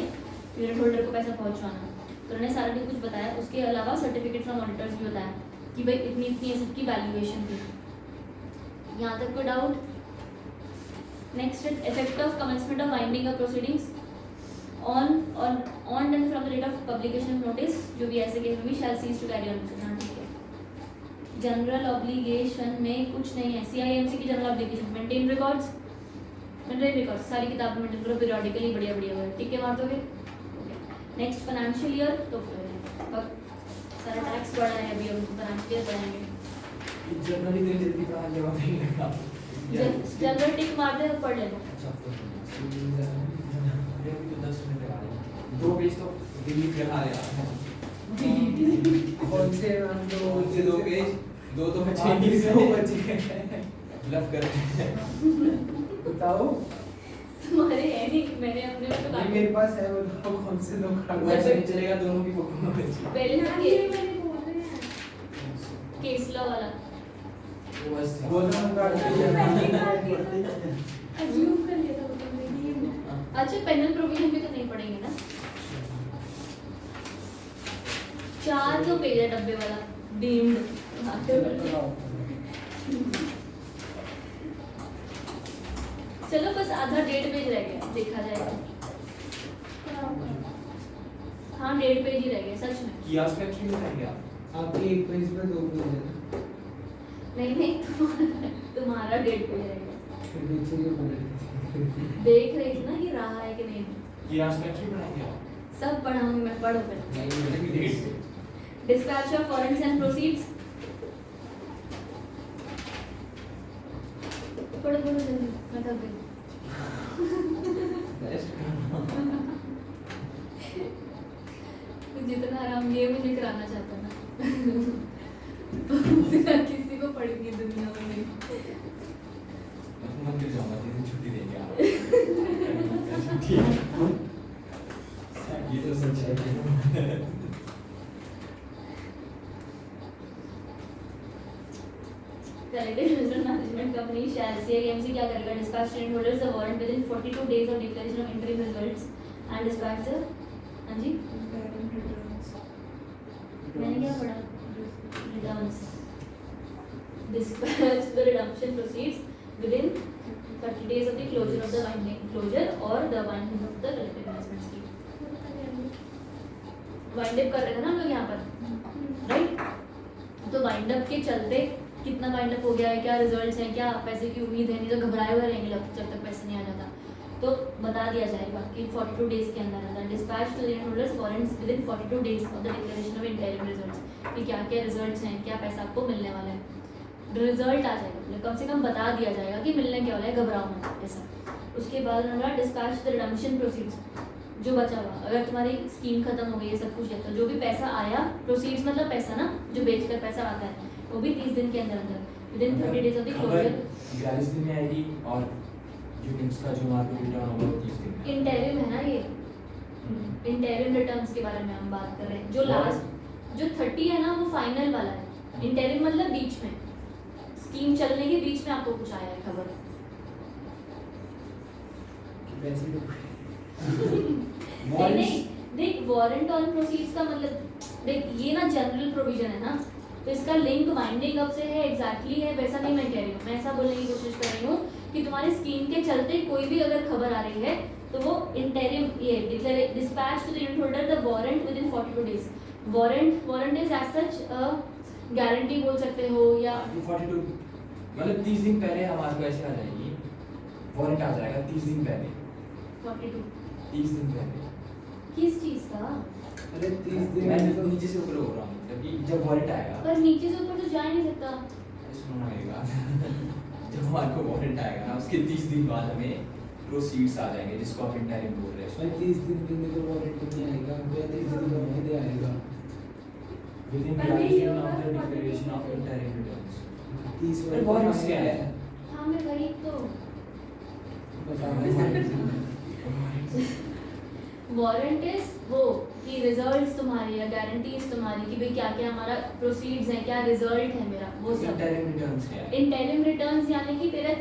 यूनिट होल्डर को पैसा पहुंचाना। तो उन्होंने सारा कुछ बताया। उसके अलावा सर्टिफिकेट फ्रॉम ऑडिटर्स भी बताया कि भाई इतनी इतनी एसेट की वैल्यूएशन थी। यहाँ तक कोई doubt? Next effect of commencement of winding of proceedings on and from the date of publication of notice, जो भी ऐसे केस में भी shall cease to carry on. हाँ ठीक है. जनरल ऑब्लिगेशन में कुछ नहीं है. CIMC की जनरल ऑब्लिगेशन मेंटेन रिकॉर्ड्स, सारी किताबें मेंटेन करो पीरियडिकली, बढ़िया बढ़िया. ठीक है, मार दोगे. नेक्स्ट फाइनेंशियल ईयर, तो सारा टैक्स बढ़ा है अभी, हम फाइनेंशियल ईयर बढ़ाएंगे. जनरली तो जल्दी पढ़ा जमा नहीं लगा। जनरल टिक मार दे, पढ़ लेना. अच्छा तो अभी तो 10 मिनट आ रहे 2 पेज तो डिलीट करा यार। कौन से हम जो मुझे 2 पेज 2 तो बचे नहीं, 2 बचे लव कर बताओ. तुम्हारे है नहीं, मैंने अपने में तो नहीं, मेरे पास है, वो कौन से दो कार्ड. वैसे नहीं चलेगा, दोनों की फोटो में बची। पहले हाँ, ना ये मैंने बोल रहे हैं। केस लॉ वाला. वो बस वो तो हम कार्ड अज्यूम कर लिया था वो तुमने कि ये अच्छा, पेनल प्रोविजन भी तो नहीं पढ़ेंगे ना. 4 तो पेज है डब्बे वाला, डीम्ड. चलो बस आधा 1.5 पेज रह गया, देखा जाएगा. हाँ 1.5 पेज ही रह गया सच में. की एस्पेक्ट में रहेंगे आप। आपके एक पेज में 2 पेज है ना. नहीं तुम्हारा 1.5 पेज रह गया. फिर नीचे के बोले देख रही थी ना कि रहा है कि नहीं. की एस्पेक्ट में पढ़ाएंगे आप। सब पढ़ाऊंगी मैं, पढ़ो फिर. नहीं. Dispatch of warrants and proceeds. पढ़ो जल्दी, मैं थक गई. जितना आराम ये मुझे कराना चाहता ना उतना किसी को पड़ेगी दुनिया में नहीं. मंदिर जाऊंगा, जिस दिन छुट्टी देंगे आप। ठीक है, ये तो सच है। Collective Investment Management Company shall CIMC क्या करेगा? Dispatch student holders the warrant within 42 days of declaration of interim results and dispatch the. हाँ जी, मैंने क्या पढ़ा? Returns. Dispatch the redemption proceeds within 30 days of the closure of the winding closure or the winding of the collective investment scheme. Wind up कर रहे थे ना हम लोग यहाँ पर, राइट? तो वाइंड अप के चलते कितना वाइंड अप हो गया है, क्या रिजल्ट्स हैं, क्या पैसे की उम्मीद है, नहीं तो घबराए हुए रहेंगे जब तक पैसे नहीं आ जाता. तो बता दिया जाएगा कि 42 डेज के अंदर अंदर dispatch to the holders warrants within 42 days of the declaration of interim results, कि क्या क्या रिजल्ट्स हैं, क्या पैसा आपको मिलने वाला है. रिजल्ट आ जाएगा, मतलब कम से कम बता दिया जाएगा कि मिलने क्या वाला है, घबराओ मत ऐसा. उसके बाद हमारा डिस्पैच द रिडम्पशन प्रोसीड्स, जो बचा हुआ, अगर तुम्हारी स्कीम खत्म हो गई है, सब कुछ है, तो जो भी पैसा आया, प्रोसीड्स मतलब पैसा ना, जो बेचकर पैसा आता है, वो भी 30 दिन के अंदर अंदर within 30 days of the closure. 42 दिन में आएगी और यूनिट्स का जो मार्केट रिटर्न होगा वो 30 दिन में. इंटरिम है ना ये, इंटरिम रिटर्न्स के बारे में हम बात कर रहे हैं. जो लास्ट जो 30 है ना वो फाइनल वाला है. इंटरिम मतलब बीच में, स्कीम चलने के बीच में आपको कुछ आया है खबर. नहीं देख, वारंट ऑन प्रोसीड्स का मतलब देख, ये ना जनरल प्रोविजन है ना, तो इसका लिंक वाइंडिंग अप से है, एग्जैक्टली है वैसा नहीं मैं कह रही हूँ. मैं ऐसा बोलने की कोशिश कर रही हूँ कि तुम्हारी स्कीम के चलते कोई भी अगर खबर आ रही है तो वो इंटरिम ये declare dispatch to the unit holder the warrant within 42 days. Warrant is as such guarantee बोल सकते हो, या 42 मतलब 30 दिन पहले हमारे को ऐसे आ जाएगी, वारंट आ जाएगा 30 दिन पहले. 30 दिन पहले किस चीज का? अरे 30 दिन मैं में तो नीचे से ऊपर हो रहा हूँ, मतलब कि जब वारंट आएगा, पर नीचे से ऊपर तो जा ही नहीं सकता. सुनो ना मेरी बात. जब हमारे को वारंट आएगा ना, उसके 30 दिन बाद हमें प्रोसीड्स आ जाएंगे, जिसको आप इंटरिम बोल रहे भाई हैं. 30 दिन के लिए तो वारंट नहीं आएगा, 30 दिन के बाद आएगा. विदिन पर नहीं 42 होगा, after declaration of interim returns. 30 अरे warrants क्या है? हाँ मैं वही तो. वारंट इज वो कि रिजल्ट्स तुम्हारे या गारंटीज तुम्हारी कि भाई क्या क्या हमारा प्रोसीड्स हैं, क्या रिजल्ट है मेरा, वो सब. इंटरिम रिटर्न्स क्या है? इंटरिम रिटर्न्स यानी कि तेरे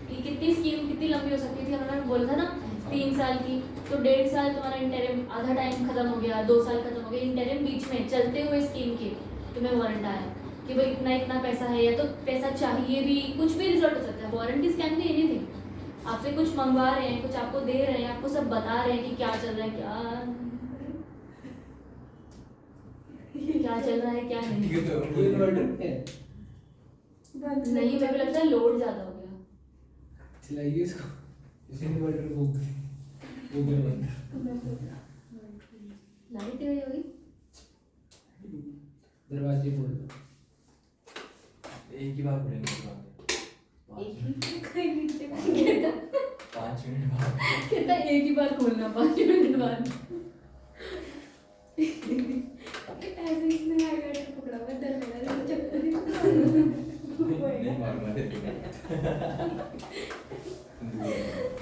कि कितनी स्कीम कितनी लंबी हो सकती थी, उन्होंने बोला था ना 3 साल की, तो 1.5 साल तुम्हारा इंटरिम, आधा टाइम खत्म हो गया, 2 साल खत्म हो गया, इंटरिम बीच में चलते हुए स्कीम के तुम्हें वारंट आया कि भाई इतना इतना पैसा है, या तो पैसा चाहिए भी, कुछ भी रिजल्ट हो सकता है. Warranties can be anything. आपसे कुछ मंगवा रहे हैं, कुछ आपको दे रहे हैं, आपको सब बता रहे हैं कि क्या चल रहा है, क्या चल रहा है क्या नहीं। ठीक है तो ये इन्वर्टर है, नहीं, मेरे को लगता है लोड ज्यादा हो गया। चलाइए इसको, इस इन्वर्टर को गूगल बंद। लाइट गई होगी। दरवाजे खोल दो। एक ही बार बोलेंगे एक ही कहता 5 मिनट बाद कहता एक ही बार खोलना 5 मिनट बाद। ऐसे इसने हाईलाइटर पकड़ा हुआ है, दरवाजा चक्कर नहीं मारूंगा तेरे को।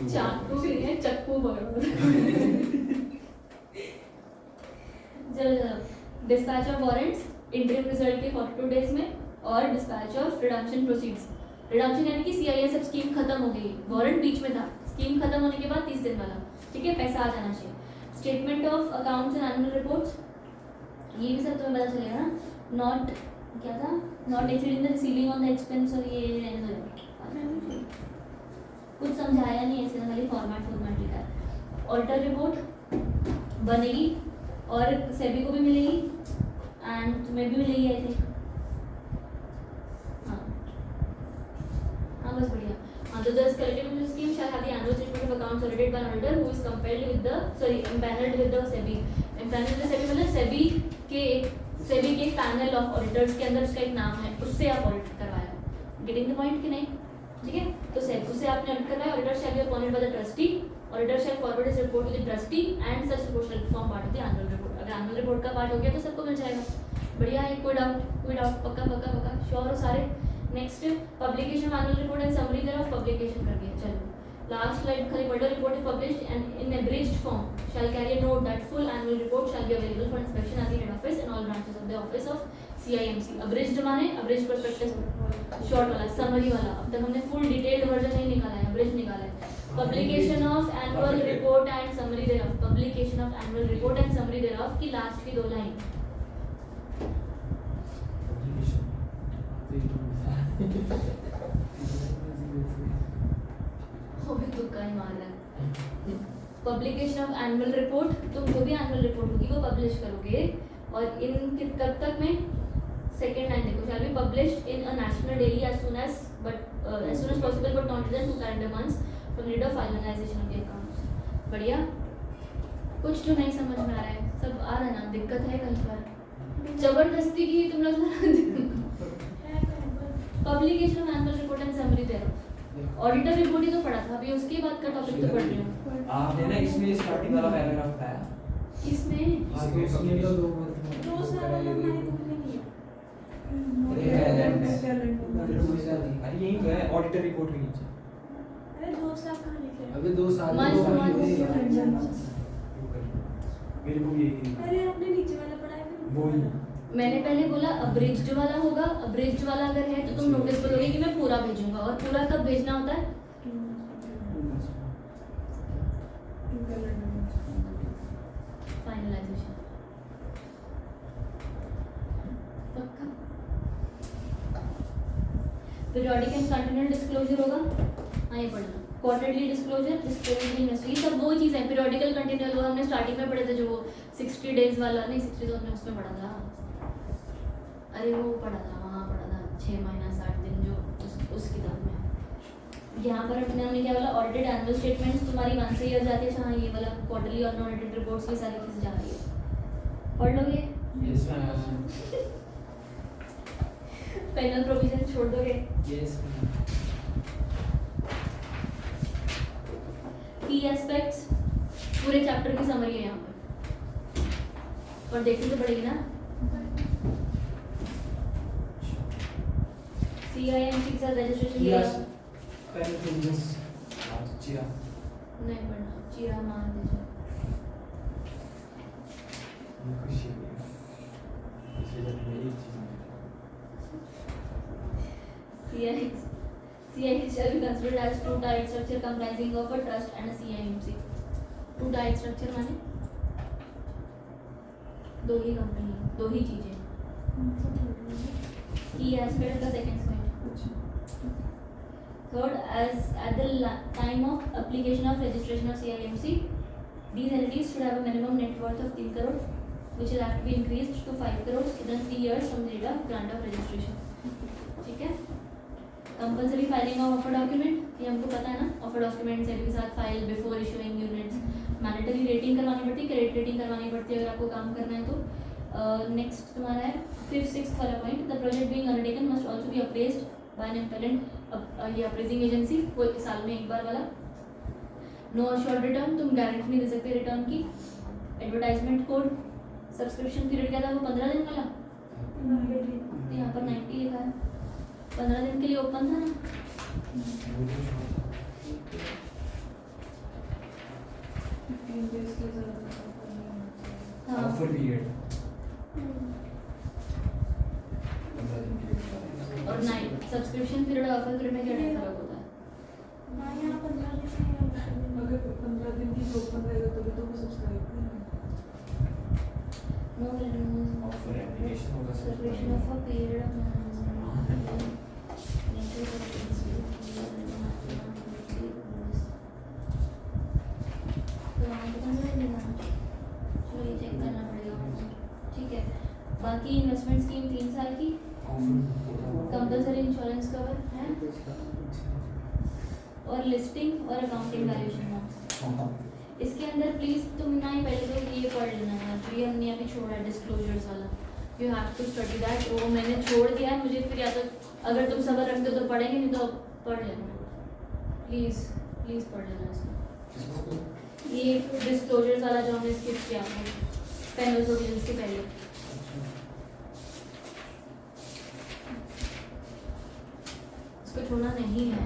चाकू भी है, चक्कू पकड़ो। चलो dispatch of warrants interim result के 42 डेज में, और dispatch of redemption proceeds. Redemption यानी कि CIS अब स्कीम खत्म हो गई, वारंट बीच में था, स्कीम खत्म होने के बाद 30 दिन वाला, ठीक है, पैसा आ जाना चाहिए। Statement of accounts and annual reports, ये भी सब तुम्हें पता चलेगा ना। नॉट क्या था, not exceeding the receiving on the expense, और ये कुछ समझाया नहीं ऐसे, खाली फॉर्मेट लिखा है। ऑडिटर रिपोर्ट बनेगी और सेबी को भी मिलेगी एंड तुम्हें भी मिलेगी आई थिंक। हाँ बस बढ़िया। हाँ तो the collective scheme shall have the annual statement of accounts audited by an auditor who is compelled with the empaneled with the SEBI। empaneled with the SEBI मतलब SEBI के एक पैनल ऑफ ऑडिटर्स के अंदर उसका एक नाम है, उससे आप ऑडिट करवाया। गेटिंग द पॉइंट कि नहीं? ठीक है, तो SEBI उससे आपने ऑडिट करवाया। Auditor shall be appointed by the trustee, auditor shall forward his report to the trustee and such report shall form part of the annual report. अगर एनुअल रिपोर्ट का पार्ट हो गया तो सबको मिल जाएगा। बढ़िया है, कोई डाउट पक्का श्योर हो सारे। Next publication annual report and summary thereof, publication कर दिया। चलो लास्ट स्लाइड खाली पढ़ो। Report is published and in abridged form shall carry a note that full annual report shall be available for inspection at the head office in all branches of the office of CIMC। Abridged माने abridged prospectus short वाला, summary वाला। अब तक हमने full detailed version नहीं निकाला है, abridged निकाला है। Publication of annual report and summary thereof, publication of annual report and summary thereof की लास्ट की 2 लाइन। तुक्का ही मार रहा है। पब्लिकेशन ऑफ एनुअल रिपोर्ट, तुम जो भी एनुअल रिपोर्ट होगी वो पब्लिश करोगे, और इन कब तक में, सेकेंड लाइन देखो, shall be published in a national daily as soon as possible but not within 2 calendar months from the date of finalization of the accounts। बढ़िया, कुछ तो नहीं समझ में आ रहा है, सब आ रहा है ना, दिक्कत है कहीं पर, जबरदस्ती की तुम लोग। Publication of annual report and summary thereof, auditor report ही तो पढ़ा था, अभी उसके बाद का टॉपिक तो पढ़ रही हूँ। आपने ना इसमें स्टार्टिंग वाला पैराग्राफ पाया, किसमें? इसमें तो 2 मंथ 2 साल वाला हमारे बुक में नहीं है। अरे यही तो है ऑडिटर रिपोर्ट के नीचे। अरे 2 साल कहाँ लिखे हैं? अबे 2 साल मंथ तो मंथ हुए हैं। मेरे को यही अरे आपने नीचे वाला पढ़ा है फिर? वो ही मैंने पहले बोला अब्रिज्ड वाला होगा, अब्रिज्ड वाला अगर है तो तुम नोटिस करोगे कि मैं पूरा भेजूंगा, और पूरा कब भेजना होता है? फाइनलाइजेशन। पक्का पीरियोडिक एंड कंटिन्यूअल डिस्क्लोजर होगा, हाँ ये पढ़ना। क्वार्टरली डिस्क्लोजर, डिस्क्लोजर इन्वेस्टमेंट, ये सब वो चीज़ है। पीरियोडिकल कंटिन्यूअल वो हमने स्टार्टिंग में पढ़े थे, जो 60 डेज वाला, नहीं 60 तो हमने उसमें पढ़ा था, अरे वो पढ़ा था, वहाँ पढ़ा था 6 महीना 60 दिन, जो उस किताब में। यहाँ पर हमने क्या बोला, ऑडिटेड एनुअल स्टेटमेंट्स तुम्हारी 1 से ईयर जाती है, हाँ ये वाला क्वार्टरली और नॉन ऑडिटेड रिपोर्ट्स, ये सारी चीज़ जा रही है, पढ़ लोगे? Yes ma'am. पेनल प्रोविजन छोड़ दोगे? यस की एस्पेक्ट्स, पूरे चैप्टर की समरी है यहाँ पर, और देखनी तो पड़ेगी ना। CIMC के साथ रजिस्ट्रेशन यस किया, पहले प्रोविजंस चिरा नहीं पढ़ना, चीरा मार दीजिए। खुशी हुई इसलिए जब मेरी CIMC shall be considered as 2-tier structure comprising of a trust and a CIMC। 2-tier structure माने 2 ही कंपनी, 2 ही चीजें। की एस्पेक्ट का second point, Third, as at the time of application of registration of CIMC, these entities should have a minimum net worth of 3 crore, which will have to be increased to 5 crore within 3 years from the date of grant of registration. ठीक है? Compulsory filing of offer document, ये हमको पता है ना, offer document set के साथ file before issuing units. Mandatory rating करवानी पड़ती है, क्रेडिट रेटिंग करवानी पड़ती है अगर आपको काम करना है तो. नेक्स्ट तुम्हारा है 5th 6th वाला point, the project being undertaken must also be appraised by an independent ये अप्रेजिंग एजेंसी, वो साल में एक बार वाला. नो अश्योर्ड रिटर्न, तुम गारंटी नहीं दे सकते रिटर्न की. एडवर्टाइजमेंट कोड, सब्सक्रिप्शन पीरियड क्या था वो 15 दिन वाला, यहाँ पर 90 लिखा है. 15 दिन के लिए ओपन था ना. 15 days के ज़्यादा offer नहीं होना चाहिए. हाँ. ऑफर पीरियड 15 दिन के लिए. और नाइट सब्सक्रिप्शन पीरियड और ऑफर पीरियड में क्या फर्क होता है? हाँ, यहाँ 15 दिन है, यहाँ 15 दिन है। अगर 15 दिन की ओपन रहेगा तभी तो वो सब्सक्राइब करेंगे. नो ऑफर एप्लीकेशन होगा subscription of a period check करना पड़ेगा. ठीक है. बाकी इन्वेस्टमेंट स्कीम 3 साल की, कंपल्सरी इंश्योरेंस कवर है, और लिस्टिंग और अकाउंटिंग वैल्यूएशन नॉर्म्स. इसके अंदर प्लीज तुम ना ही पहले तो ये पढ़ लेना है जो ये हमने अभी छोड़ा है डिस्क्लोजर्स वाला. You have to study that. वो मैंने छोड़ दिया है, मुझे फिर या तो अगर तुम सबर रखते हो तो पढ़ेंगे, नहीं तो पढ़ लेना प्लीज. प्लीज पढ़ लेना इसको. ये डिस्क्लोजर्स वाला जो हमने स्किप किया पेनल्स ऑडियंस के पहले. इसको छोड़ना नहीं है.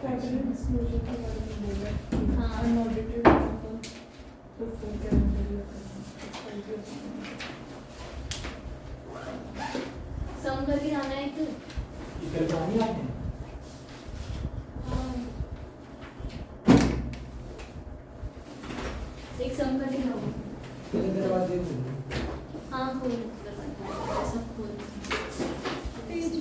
क्वार्टरली डिस्क्लोजर के बारे में बोला कि हाँ. अनऑडिटेड इनकम तो फिर कैलेंडर ईयर करना. सम करके जाना है एक. करवानी आपने एक सम करके जाओ. तेरे दरवाजे खोलो. हाँ खोल सब खोल. पेज भी